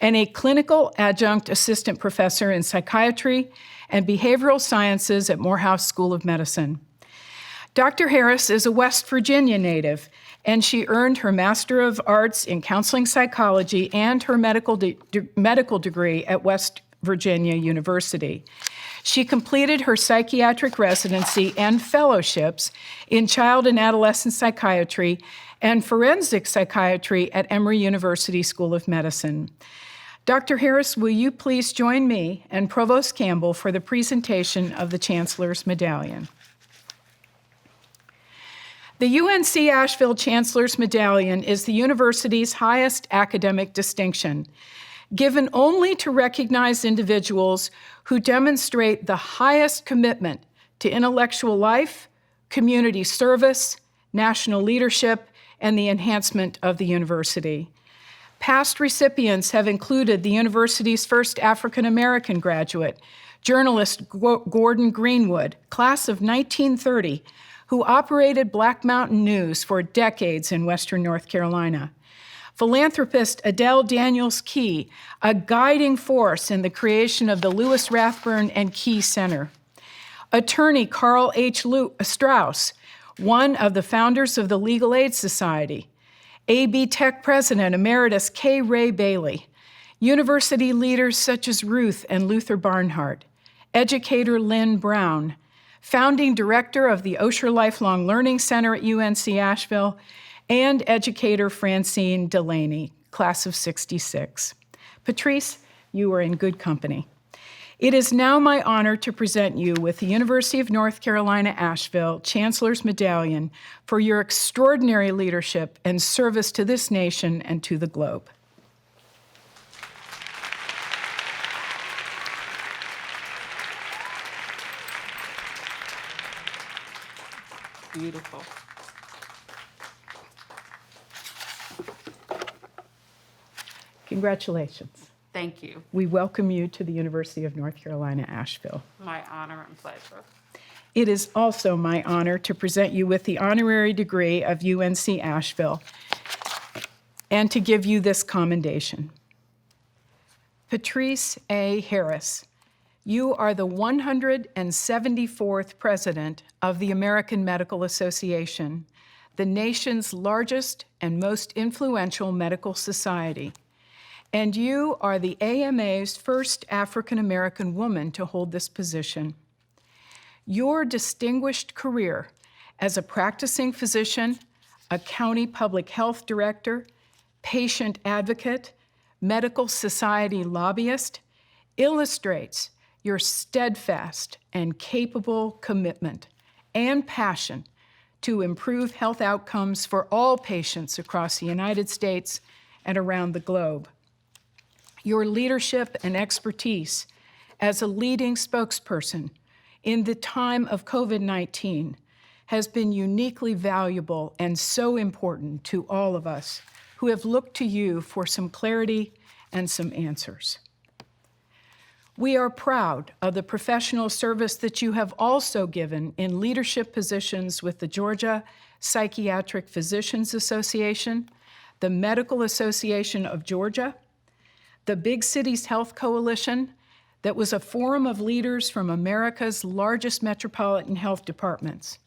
and a clinical adjunct assistant professor in psychiatry and behavioral sciences at Morehouse School of Medicine. Dr. Harris is a West Virginia native, and she earned her Master of Arts in Counseling Psychology and her medical degree at West Virginia University. She completed her psychiatric residency and fellowships in child and adolescent psychiatry and forensic psychiatry at Emory University School of Medicine. Dr. Harris, will you please join me and Provost Campbell for the presentation of the Chancellor's Medallion? The UNC Asheville Chancellor's Medallion is the university's highest academic distinction, given only to recognize individuals who demonstrate the highest commitment to intellectual life, community service, national leadership, and the enhancement of the university. Past recipients have included the university's first African-American graduate, journalist Gordon Greenwood, class of 1930, who operated Black Mountain News for decades in Western North Carolina. Philanthropist Adele Daniels Key, a guiding force in the creation of the Lewis Rathburn and Key Center. Attorney Carl H. Strauss, one of the founders of the Legal Aid Society. AB Tech President Emeritus K. Ray Bailey. University leaders such as Ruth and Luther Barnhart. Educator Lynn Brown. Founding director of the Osher Lifelong Learning Center at UNC Asheville, and educator Francine Delaney, class of 66. Patrice, you are in good company. It is now my honor to present you with the University of North Carolina, Asheville Chancellor's Medallion for your extraordinary leadership and service to this nation and to the globe. Beautiful. Congratulations. Thank you. We welcome you to the University of North Carolina, Asheville. My honor and pleasure. It is also my honor to present you with the honorary degree of UNC Asheville and to give you this commendation. Patrice A. Harris, you are the 174th president of the American Medical Association, the nation's largest and most influential medical society. And you are the AMA's first African-American woman to hold this position. Your distinguished career as a practicing physician, a county public health director, patient advocate, medical society lobbyist illustrates your steadfast and capable commitment and passion to improve health outcomes for all patients across the United States and around the globe. Your leadership and expertise as a leading spokesperson in the time of COVID-19 has been uniquely valuable and so important to all of us who have looked to you for some clarity and some answers. We are proud of the professional service that you have also given in leadership positions with the Georgia Psychiatric Physicians Association, the Medical Association of Georgia, the Big Cities Health Coalition, that was a forum of leaders from America's largest metropolitan health departments.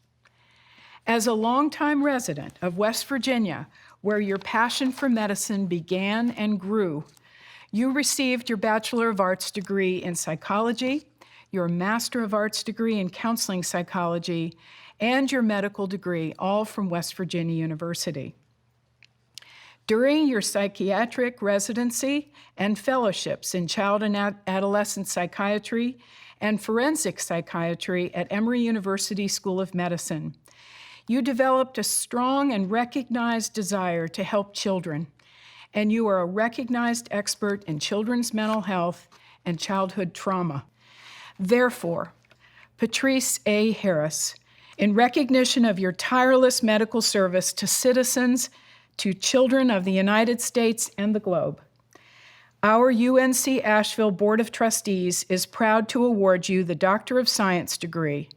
As a longtime resident of West Virginia, where your passion for medicine began and grew, you received your Bachelor of Arts degree in psychology, your Master of Arts degree in counseling psychology, and your medical degree, all from West Virginia University. During your psychiatric residency and fellowships in child and adolescent psychiatry and forensic psychiatry at Emory University School of Medicine, you developed a strong and recognized desire to help children, and you are a recognized expert in children's mental health and childhood trauma. Therefore, Patrice A. Harris, in recognition of your tireless medical service to citizens, to children of the United States and the globe, our UNC Asheville Board of Trustees is proud to award you the Doctor of Science degree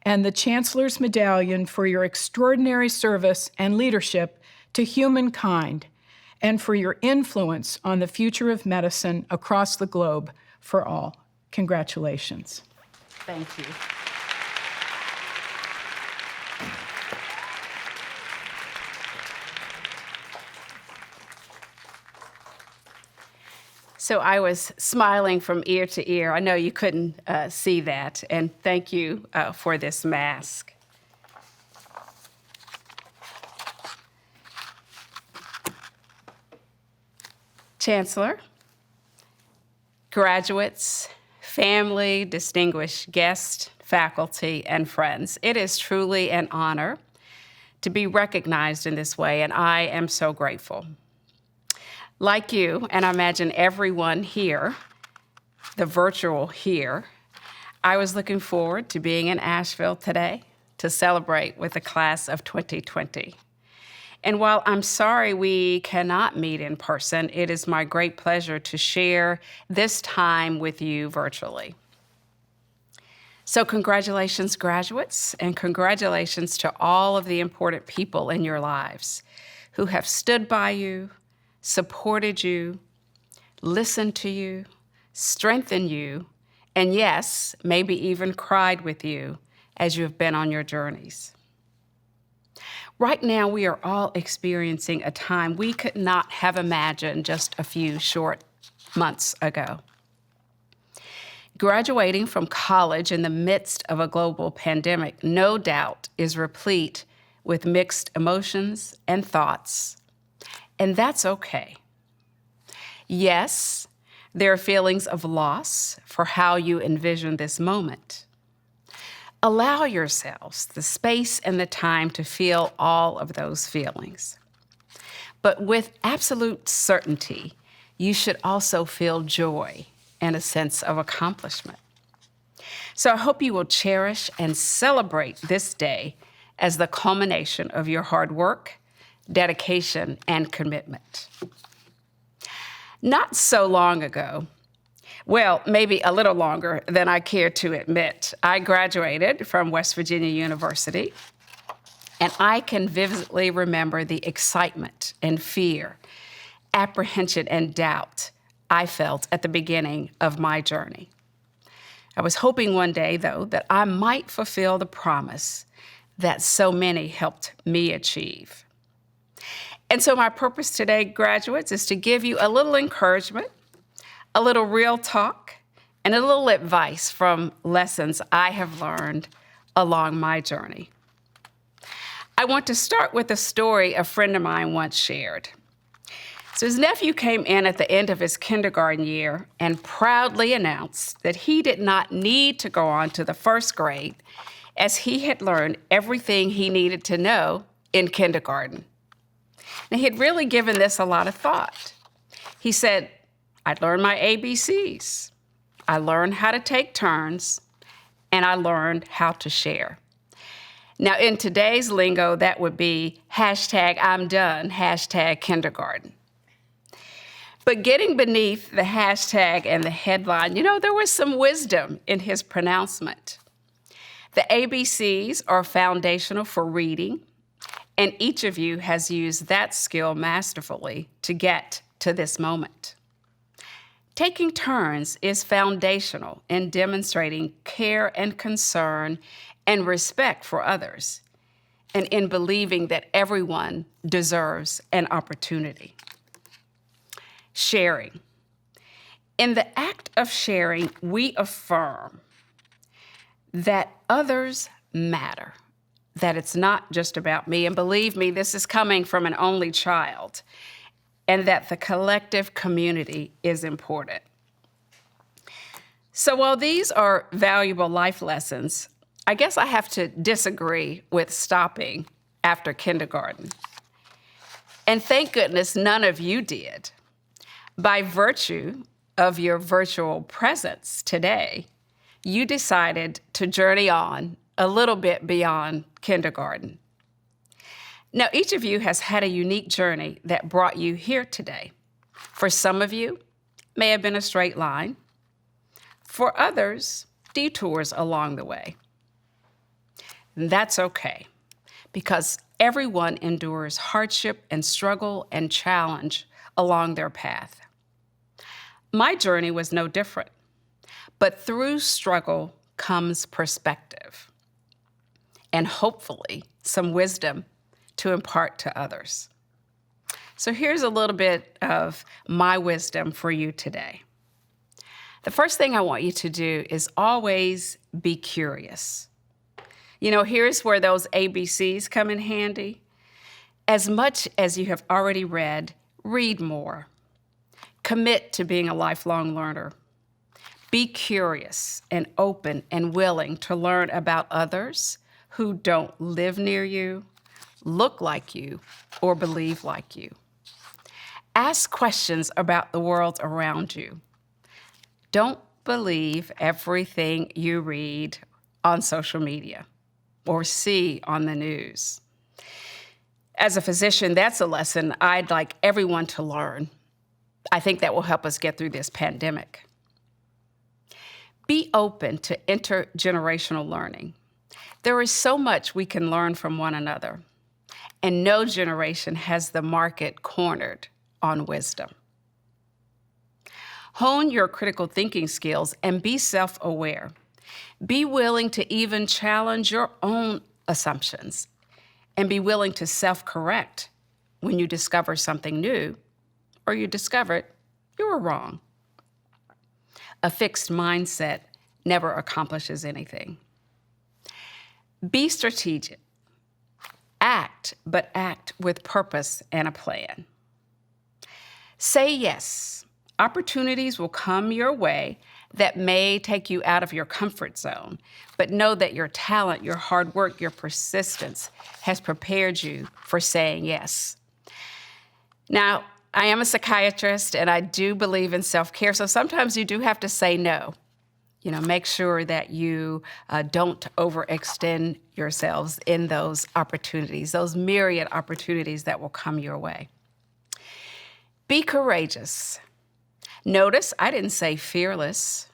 and the Chancellor's Medallion for your extraordinary service and leadership to humankind and for your influence on the future of medicine across the globe for all. Congratulations. Thank you. So I was smiling from ear to ear. I know you couldn't see that, and thank you for this mask. Chancellor, graduates, family, distinguished guests, faculty, and friends, it is truly an honor to be recognized in this way, and I am so grateful. Like you, and I imagine everyone here, the virtual here, I was looking forward to being in Asheville today to celebrate with the class of 2020. And while I'm sorry we cannot meet in person, it is my great pleasure to share this time with you virtually. So congratulations, graduates, and congratulations to all of the important people in your lives who have stood by you, supported you, listened to you, strengthened you, and yes, maybe even cried with you as you have been on your journeys. Right now, we are all experiencing a time we could not have imagined just a few short months ago. Graduating from college in the midst of a global pandemic, no doubt, is replete with mixed emotions and thoughts. And that's okay. Yes, there are feelings of loss for how you envision this moment. Allow yourselves the space and the time to feel all of those feelings. But with absolute certainty, you should also feel joy and a sense of accomplishment. So I hope you will cherish and celebrate this day as the culmination of your hard work, dedication, and commitment. Not so long ago, well, maybe a little longer than I care to admit, I graduated from West Virginia University, and I can vividly remember the excitement and fear, apprehension and doubt I felt at the beginning of my journey. I was hoping one day, though, that I might fulfill the promise that so many helped me achieve. And so my purpose today, graduates, is to give you a little encouragement, a little real talk, and a little advice from lessons I have learned along my journey. I want to start with a story a friend of mine once shared. So his nephew came in at the end of his kindergarten year and proudly announced that he did not need to go on to the first grade as he had learned everything he needed to know in kindergarten. Now, he had really given this a lot of thought. He said, I learned my ABCs, I learned how to take turns, and I learned how to share. Now, in today's lingo, that would be #I'm done, #kindergarten. But getting beneath the hashtag and the headline, there was some wisdom in his pronouncement. The ABCs are foundational for reading, and each of you has used that skill masterfully to get to this moment. Taking turns is foundational in demonstrating care and concern and respect for others, and in believing that everyone deserves an opportunity. Sharing. In the act of sharing, we affirm that others matter, that it's not just about me. And believe me, this is coming from an only child, and that the collective community is important. So while these are valuable life lessons, I guess I have to disagree with stopping after kindergarten. And thank goodness none of you did. By virtue of your virtual presence today, you decided to journey on a little bit beyond kindergarten. Now, each of you has had a unique journey that brought you here today. For some of you, it may have been a straight line. For others, detours along the way. And that's okay, because everyone endures hardship and struggle and challenge along their path. My journey was no different, but through struggle comes perspective and hopefully some wisdom to impart to others. So here's a little bit of my wisdom for you today. The first thing I want you to do is always be curious. You know, here's where those ABCs come in handy. As much as you have already read, read more. Commit to being a lifelong learner. Be curious and open and willing to learn about others who don't live near you, look like you, or believe like you. Ask questions about the world around you. Don't believe everything you read on social media or see on the news. As a physician, that's a lesson I'd like everyone to learn. I think that will help us get through this pandemic. Be open to intergenerational learning. There is so much we can learn from one another, and no generation has the market cornered on wisdom. Hone your critical thinking skills and be self-aware. Be willing to even challenge your own assumptions and be willing to self-correct when you discover something new or you discovered you were wrong. A fixed mindset never accomplishes anything. Be strategic. Act, but act with purpose and a plan. Say yes. Opportunities will come your way that may take you out of your comfort zone, but know that your talent, your hard work, your persistence has prepared you for saying yes. Now, I am a psychiatrist and I do believe in self-care, so sometimes you do have to say no. You know, make sure that you don't overextend yourselves in those opportunities, those myriad opportunities that will come your way. Be courageous. Notice I didn't say fearless.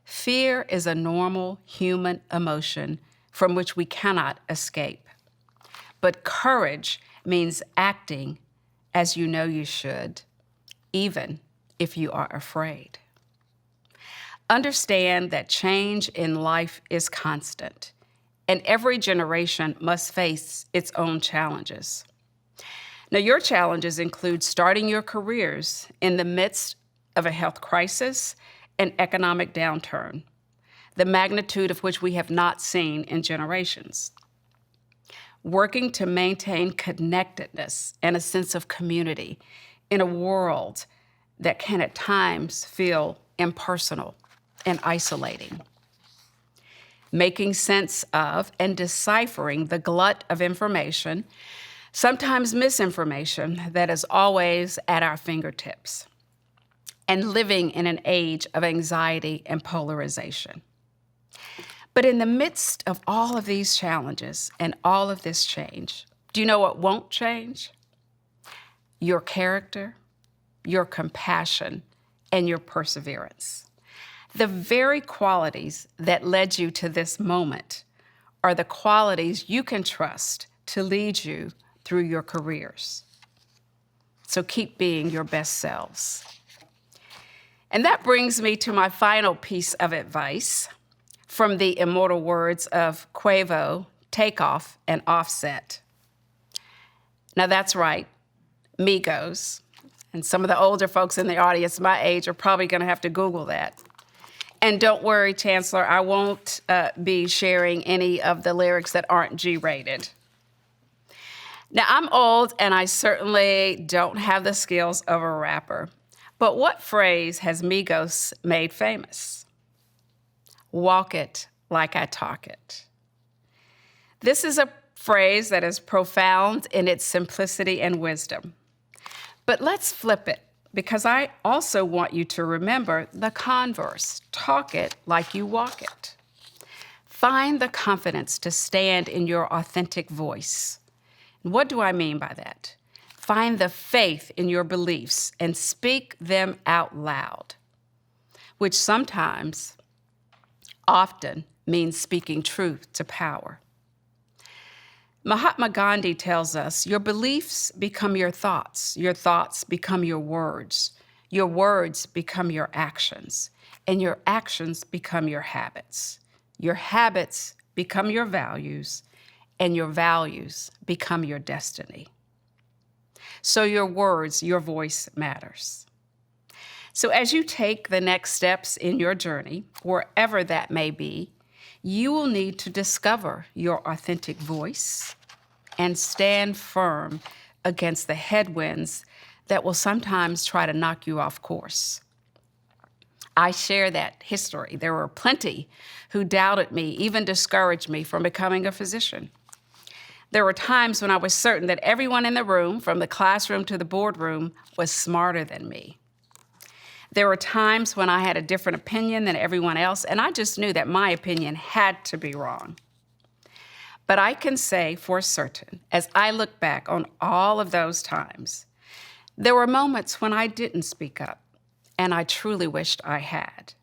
Fear is a normal human emotion from which we cannot escape. But courage means acting as you know you should, even if you are afraid. Understand that change in life is constant, and every generation must face its own challenges. Now, your challenges include starting your careers in the midst of a health crisis and economic downturn, the magnitude of which we have not seen in generations. Working to maintain connectedness and a sense of community in a world that can at times feel impersonal and isolating. Making sense of and deciphering the glut of information, sometimes misinformation, that is always at our fingertips. And living in an age of anxiety and polarization. But in the midst of all of these challenges and all of this change, do you know what won't change? Your character, your compassion, and your perseverance. The very qualities that led you to this moment are the qualities you can trust to lead you through your careers. So keep being your best selves. And that brings me to my final piece of advice from the immortal words of Quavo, Takeoff, and Offset. Now that's right, Migos. And some of the older folks in the audience my age are probably gonna have to Google that. And don't worry, Chancellor, I won't be sharing any of the lyrics that aren't G-rated. Now, I'm old, and I certainly don't have the skills of a rapper. But what phrase has Migos made famous? Walk it like I talk it. This is a phrase that is profound in its simplicity and wisdom. But let's flip it, because I also want you to remember the converse. Talk it like you walk it. Find the confidence to stand in your authentic voice. And what do I mean by that? Find the faith in your beliefs and speak them out loud, which sometimes, often, means speaking truth to power. Mahatma Gandhi tells us, your beliefs become your thoughts become your words become your actions, and your actions become your habits. Your habits become your values, and your values become your destiny. So your words, your voice matters. So as you take the next steps in your journey, wherever that may be, you will need to discover your authentic voice and stand firm against the headwinds that will sometimes try to knock you off course. I share that history. There were plenty who doubted me, even discouraged me from becoming a physician. There were times when I was certain that everyone in the room, from the classroom to the boardroom, was smarter than me. There were times when I had a different opinion than everyone else, and I just knew that my opinion had to be wrong. But I can say for certain, as I look back on all of those times, there were moments when I didn't speak up, and I truly wished I had.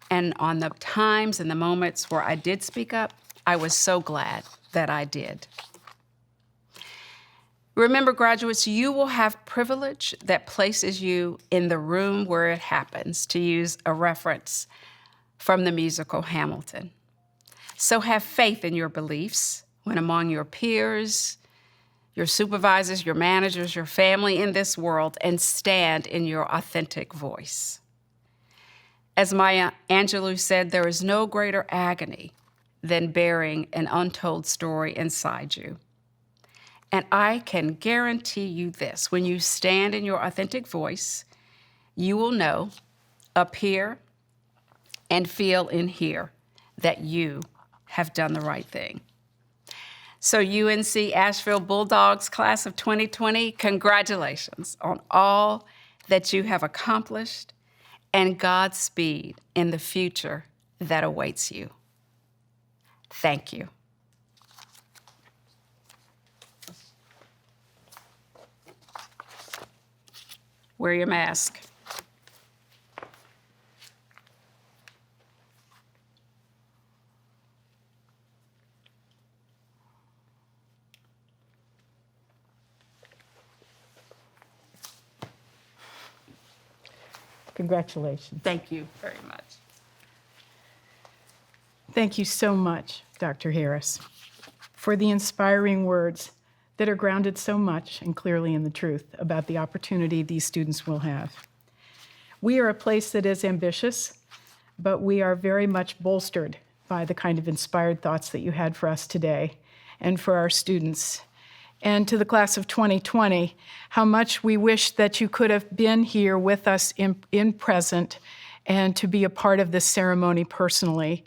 And on the times and the moments where I did speak up, I was so glad that I did. Remember, graduates, you will have privilege that places you in the room where it happens, to use a reference from the musical Hamilton. So have faith in your beliefs when among your peers, your supervisors, your managers, your family in this world, and stand in your authentic voice. As Maya Angelou said, there is no greater agony than bearing an untold story inside you. And I can guarantee you this, when you stand in your authentic voice, you will know up here and feel in here that you have done the right thing. So UNC Asheville Bulldogs class of 2020, congratulations on all that you have accomplished, and Godspeed in the future that awaits you. Thank you. Wear your mask. Congratulations. Thank you very much. Thank you so much, Dr. Harris, for the inspiring words that are grounded so much and clearly in the truth about the opportunity these students will have. We are a place that is ambitious, but we are very much bolstered by the kind of inspired thoughts that you had for us today and for our students. And to the class of 2020, how much we wish that you could have been here with us in present and to be a part of this ceremony personally.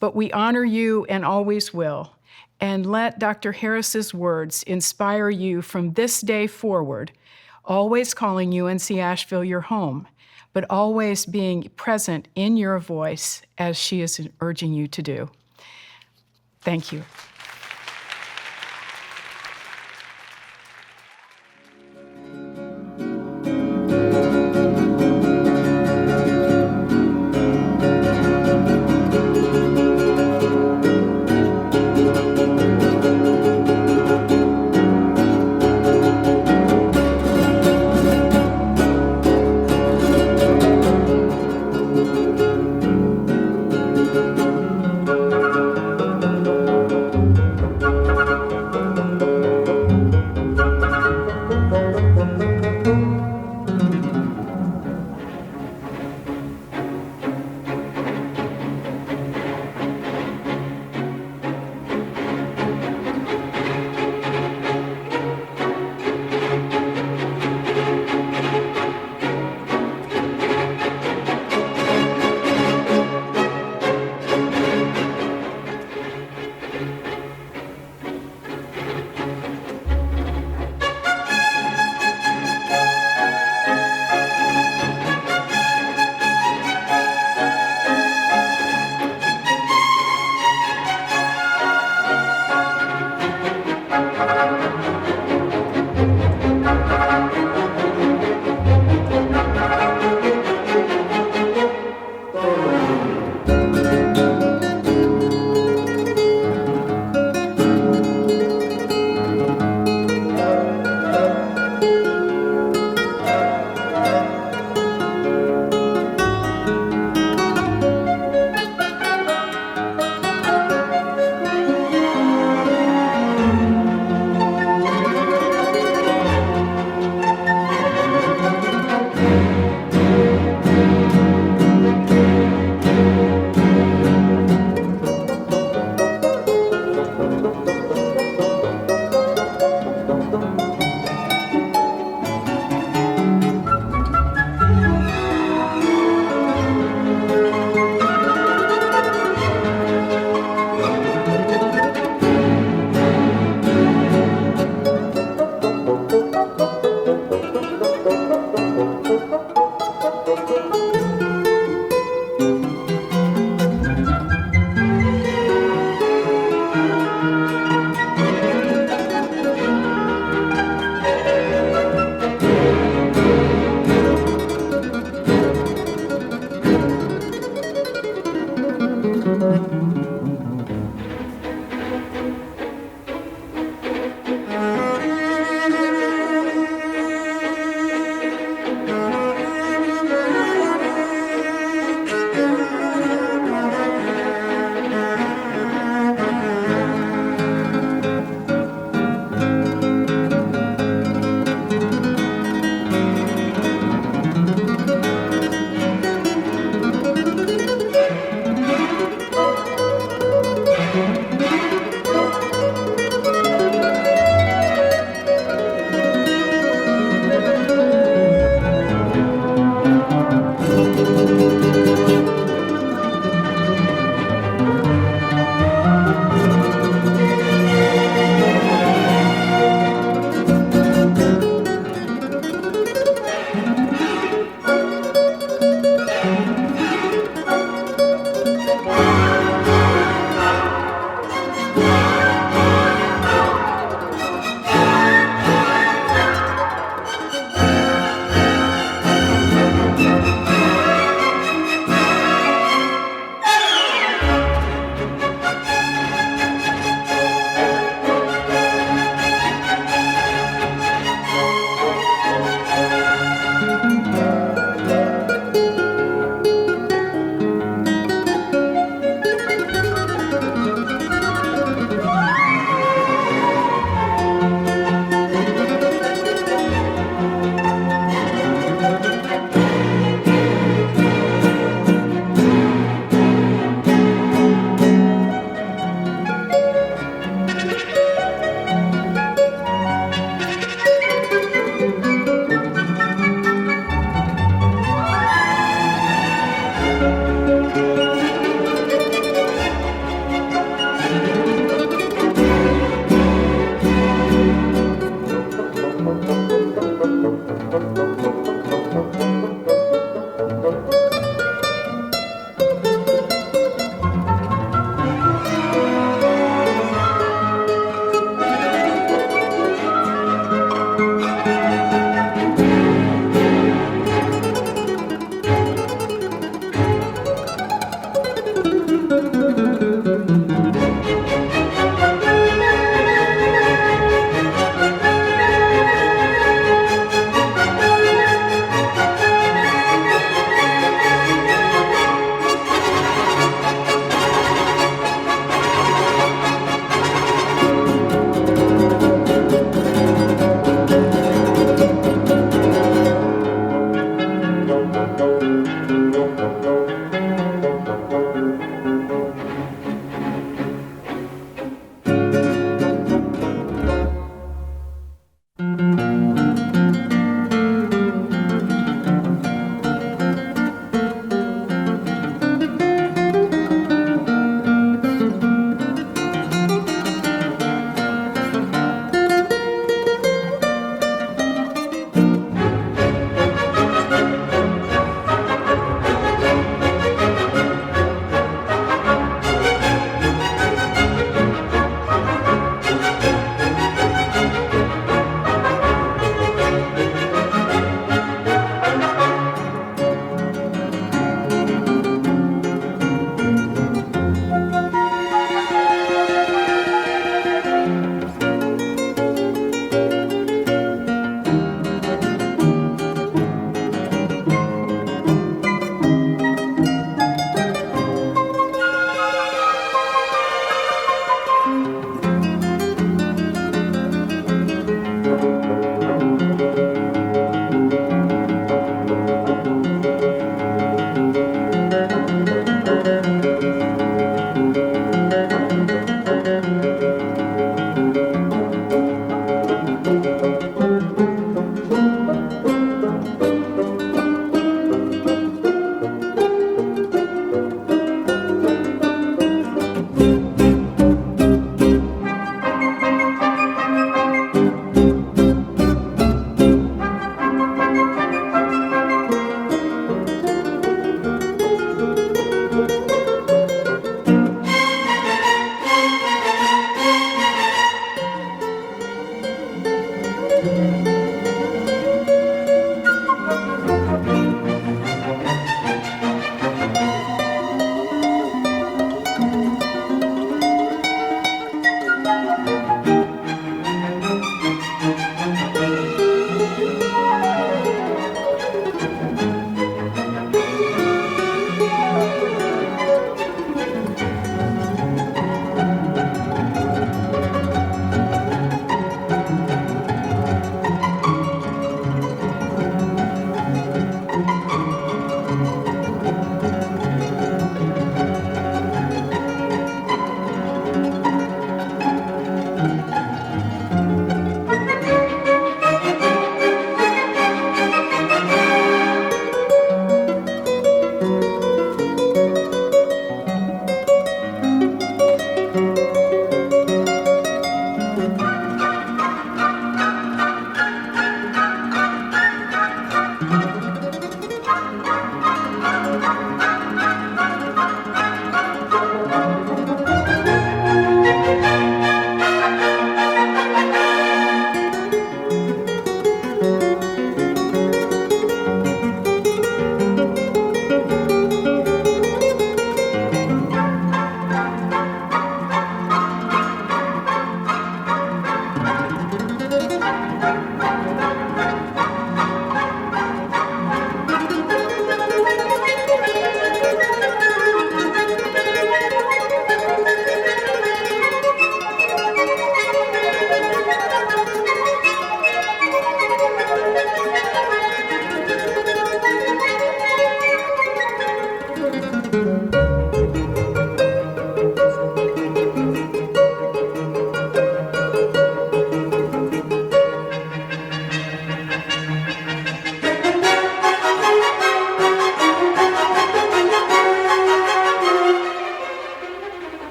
But we honor you and always will. And let Dr. Harris's words inspire you from this day forward, always calling UNC Asheville your home, but always being present in your voice as she is urging you to do. Thank you.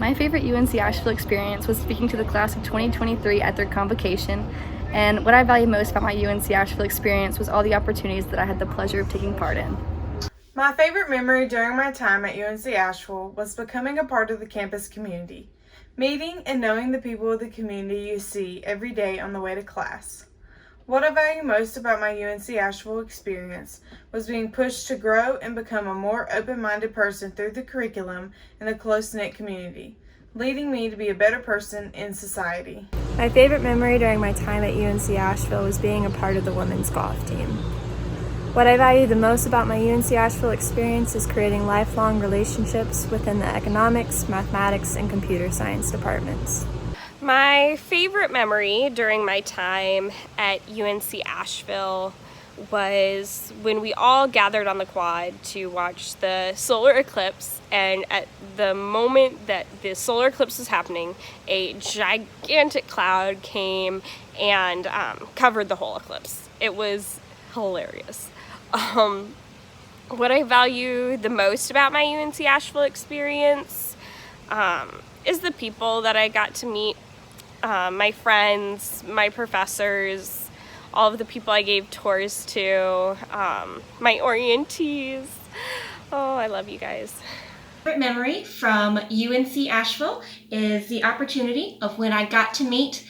My favorite UNC Asheville experience was speaking to the class of 2023 at their convocation, and what I value most about my UNC Asheville experience was all the opportunities that I had the pleasure of taking part in. My favorite memory during my time at UNC Asheville was becoming a part of the campus community, meeting and knowing the people of the community you see every day on the way to class. What I value most about my UNC Asheville experience was being pushed to grow and become a more open-minded person through the curriculum in a close-knit community, leading me to be a better person in society. My favorite memory during my time at UNC Asheville was being a part of the women's golf team. What I value the most about my UNC Asheville experience is creating lifelong relationships within the economics, mathematics, and computer science departments. My favorite memory during my time at UNC Asheville was when we all gathered on the quad to watch the solar eclipse, and at the moment that the solar eclipse was happening, a gigantic cloud came and covered the whole eclipse. It was hilarious. What I value the most about my UNC Asheville experience is the people that I got to meet, my friends, my professors, all of the people I gave tours to, my orientees. Oh, I love you guys. Favorite memory from UNC Asheville is the opportunity of when I got to meet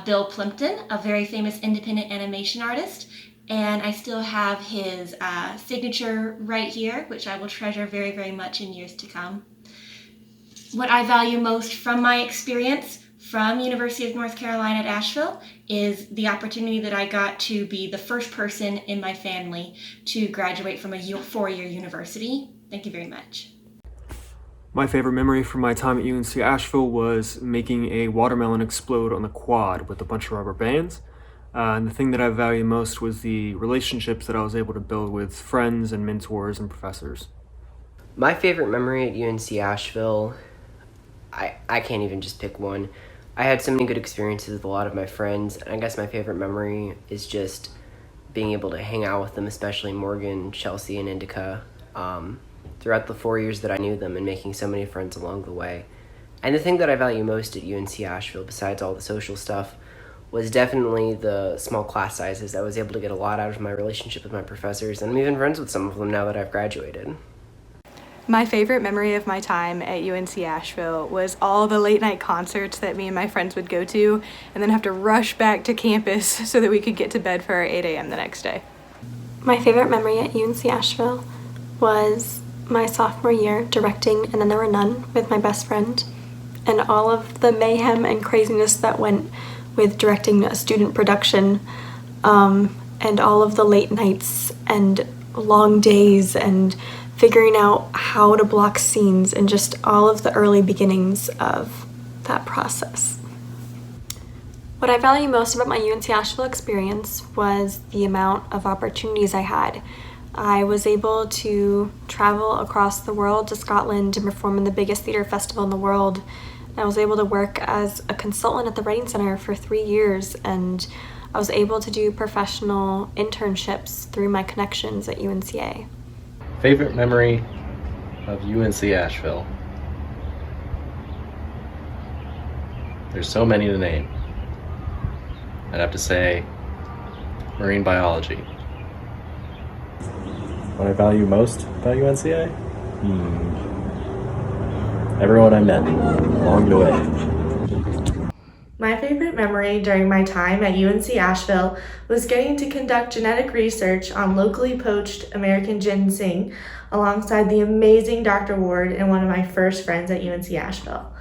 Bill Plimpton, a very famous independent animation artist. And I still have his signature right here, which I will treasure very, very much in years to come. What I value most from my experience from University of North Carolina at Asheville is the opportunity that I got to be the first person in my family to graduate from a four-year university. Thank you very much. My favorite memory from my time at UNC Asheville was making a watermelon explode on the quad with a bunch of rubber bands. And the thing that I value most was the relationships that I was able to build with friends and mentors and professors. My favorite memory at UNC Asheville, I can't even just pick one. I had so many good experiences with a lot of my friends, and I guess my favorite memory is just being able to hang out with them, especially Morgan, Chelsea, and Indica, throughout the 4 years that I knew them, and making so many friends along the way. And the thing that I value most at UNC Asheville, besides all the social stuff, was definitely the small class sizes. I was able to get a lot out of my relationship with my professors, and I'm even friends with some of them now that I've graduated. My favorite memory of my time at UNC Asheville was all the late night concerts that me and my friends would go to and then have to rush back to campus so that we could get to bed for our 8 a.m. the next day. My favorite memory at UNC Asheville was my sophomore year directing And Then There Were None with my best friend, and all of the mayhem and craziness that went with directing a student production, and all of the late nights and long days and figuring out how to block scenes and just all of the early beginnings of that process. What I value most about my UNC Asheville experience was the amount of opportunities I had. I was able to travel across the world to Scotland to perform in the biggest theater festival in the world. I was able to work as a consultant at the Writing Center for 3 years, and I was able to do professional internships through my connections at UNCA. Favorite memory of UNC Asheville? There's so many to name. I'd have to say marine biology. What I value most about UNCA? Everyone I met along the way. My favorite memory during my time at UNC Asheville was getting to conduct genetic research on locally poached American ginseng alongside the amazing Dr. Ward and one of my first friends at UNC Asheville.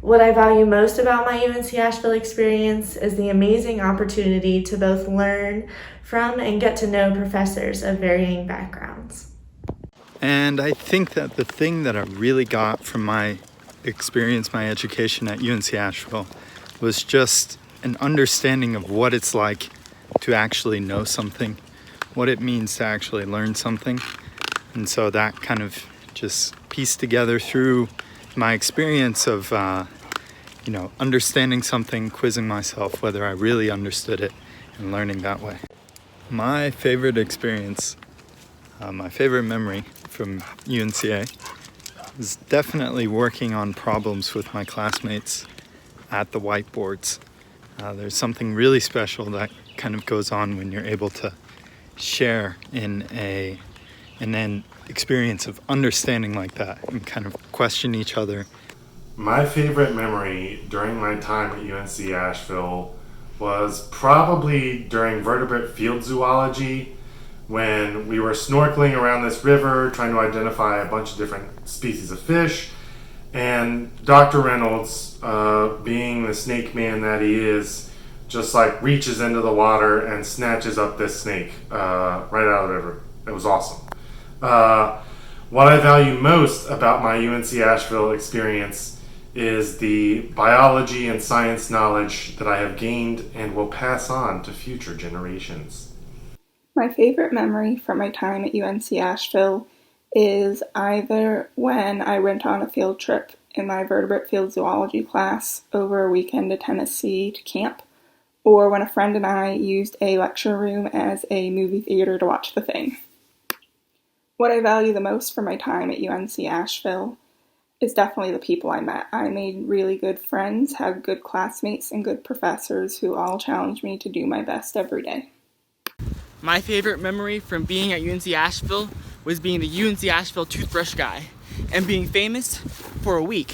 What I value most about my UNC Asheville experience is the amazing opportunity to both learn from and get to know professors of varying backgrounds. And I think that the thing that I really got from my experience, my education at UNC Asheville, was just an understanding of what it's like to actually know something, what it means to actually learn something. And so that kind of just pieced together through my experience of, understanding something, quizzing myself whether I really understood it, and learning that way. My favorite experience, my favorite memory from UNCA is definitely working on problems with my classmates at the whiteboards. There's something really special that kind of goes on when you're able to share in an experience of understanding like that and kind of question each other. My favorite memory during my time at UNC Asheville was probably during vertebrate field zoology, when we were snorkeling around this river trying to identify a bunch of different species of fish, and Dr. Reynolds, being the snake man that he is, just like reaches into the water and snatches up this snake right out of the river. It was awesome. What I value most about my UNC Asheville experience is the biology and science knowledge that I have gained and will pass on to future generations. My favorite memory from my time at UNC Asheville is either when I went on a field trip in my vertebrate field zoology class over a weekend to Tennessee to camp, or when a friend and I used a lecture room as a movie theater to watch The Thing. What I value the most from my time at UNC Asheville is definitely the people I met. I made really good friends, had good classmates, and good professors who all challenged me to do my best every day. My favorite memory from being at UNC Asheville was being the UNC Asheville toothbrush guy and being famous for a week.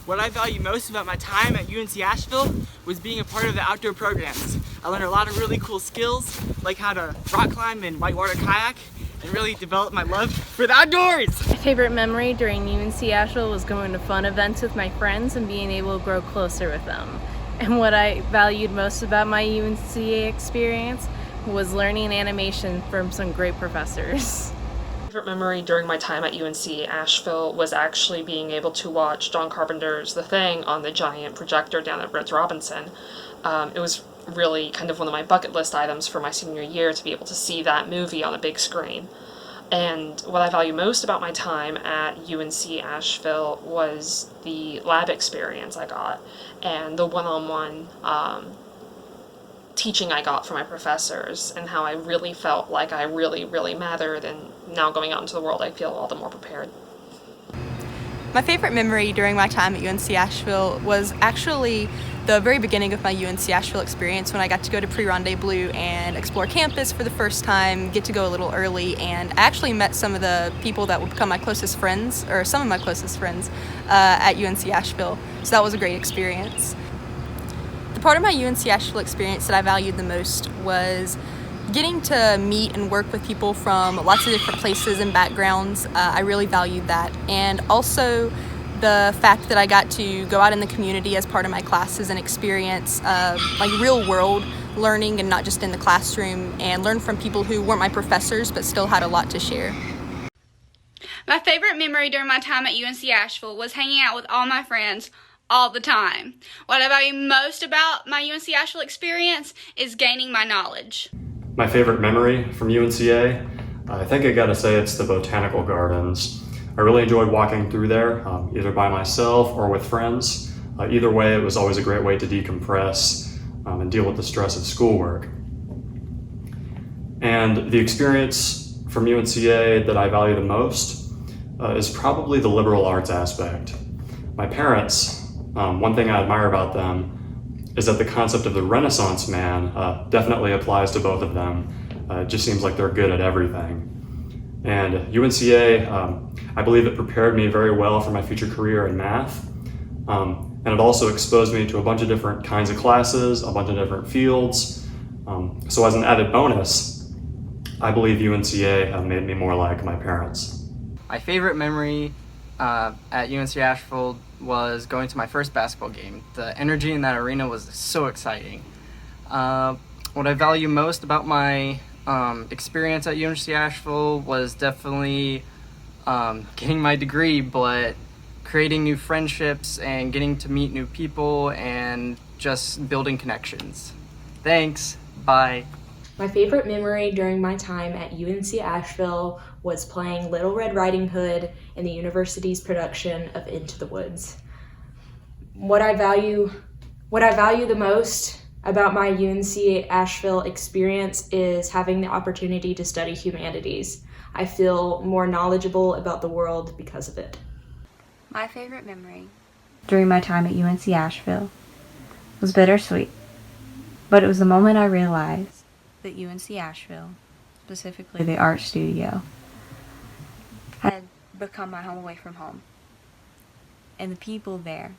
What I value most about my time at UNC Asheville was being a part of the outdoor programs. I learned a lot of really cool skills, like how to rock climb and whitewater kayak, and really developed my love for the outdoors. My favorite memory during UNC Asheville was going to fun events with my friends and being able to grow closer with them. And what I valued most about my UNCA experience was learning animation from some great professors. My favorite memory during my time at UNC Asheville was actually being able to watch John Carpenter's The Thing on the giant projector down at Rhodes Robinson. It was really kind of one of my bucket list items for my senior year to be able to see that movie on a big screen. And what I value most about my time at UNC Asheville was the lab experience I got and the one-on-one teaching I got from my professors, and how I really felt like I really mattered, and now going out into the world I feel all the more prepared. My favorite memory during my time at UNC Asheville was actually the very beginning of my UNC Asheville experience, when I got to go to Pre-Rendezvous and explore campus for the first time, get to go a little early, and I actually met some of the people that would become my closest friends, or some of my closest friends, at UNC Asheville. So that was a great experience. The part of my UNC Asheville experience that I valued the most was getting to meet and work with people from lots of different places and backgrounds. I really valued that. And also the fact that I got to go out in the community as part of my classes and experience like real world learning, and not just in the classroom, and learn from people who weren't my professors but still had a lot to share. My favorite memory during my time at UNC Asheville was hanging out with all my friends all the time. What I value most about my UNC Asheville experience is gaining my knowledge. My favorite memory from UNCA, I think I gotta say it's the botanical gardens. I really enjoyed walking through there, either by myself or with friends. Either way, it was always a great way to decompress and deal with the stress of schoolwork. And the experience from UNCA that I value the most is probably the liberal arts aspect. My parents, one thing I admire about them is that the concept of the Renaissance man definitely applies to both of them. It just seems like they're good at everything. And UNCA, I believe it prepared me very well for my future career in math. And it also exposed me to a bunch of different kinds of classes, a bunch of different fields. So as an added bonus, I believe UNCA made me more like my parents. My favorite memory at UNC Asheville was going to my first basketball game. The energy in that arena was so exciting. What I value most about my experience at UNC Asheville was definitely getting my degree, but creating new friendships and getting to meet new people and just building connections. Thanks. Bye. My favorite memory during my time at UNC Asheville was playing Little Red Riding Hood in the university's production of Into the Woods. What I value the most about my UNC Asheville experience is having the opportunity to study humanities. I feel more knowledgeable about the world because of it. My favorite memory during my time at UNC Asheville was bittersweet, but it was the moment I realized that UNC Asheville, specifically the art studio, had become my home away from home. And the people there,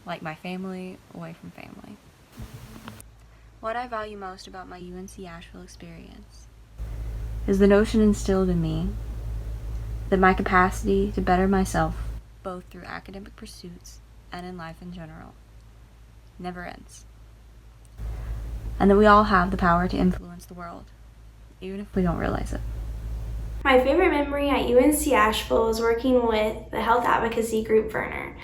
like my family away from family. What I value most about my UNC Asheville experience is the notion instilled in me that my capacity to better myself, both through academic pursuits and in life in general, never ends. And that we all have the power to influence the world, even if we don't realize it. My favorite memory at UNC Asheville was working with the health advocacy group Verner,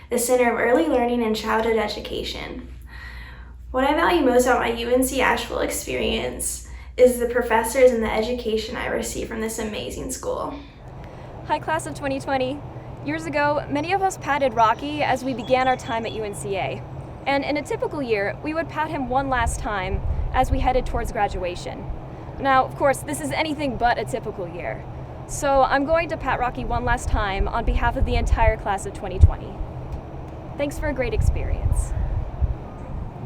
the Center of Early Learning and Childhood Education. What I value most about my UNC Asheville experience is the professors and the education I received from this amazing school. Hi, class of 2020. Years ago, many of us patted Rocky as we began our time at UNCA. And in a typical year, we would pat him one last time as we headed towards graduation. Now, of course, this is anything but a typical year. So I'm going to pat Rocky one last time on behalf of the entire class of 2020. Thanks for a great experience.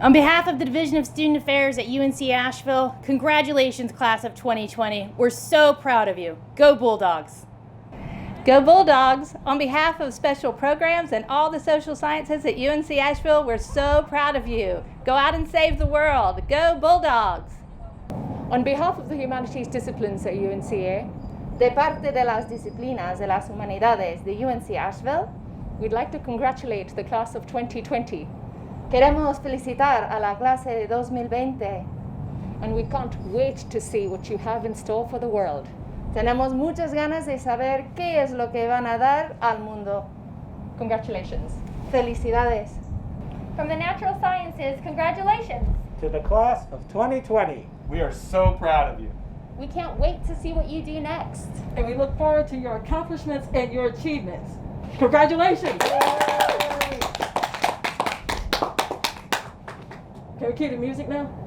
On behalf of the Division of Student Affairs at UNC Asheville, congratulations, class of 2020. We're so proud of you. Go Bulldogs. Go Bulldogs! On behalf of special programs and all the social sciences at UNC Asheville, we're so proud of you. Go out and save the world. Go Bulldogs! On behalf of the humanities disciplines at UNCA, de parte de las disciplinas de las humanidades de UNC Asheville, we'd like to congratulate the class of 2020. Queremos felicitar a la clase de 2020. And we can't wait to see what you have in store for the world. Tenemos muchas ganas de saber qué es lo que van a dar al mundo. Congratulations. Felicidades. From the natural sciences, congratulations. To the class of 2020, we are so proud of you. We can't wait to see what you do next. And we look forward to your accomplishments and your achievements. Congratulations. Can we cue the music now?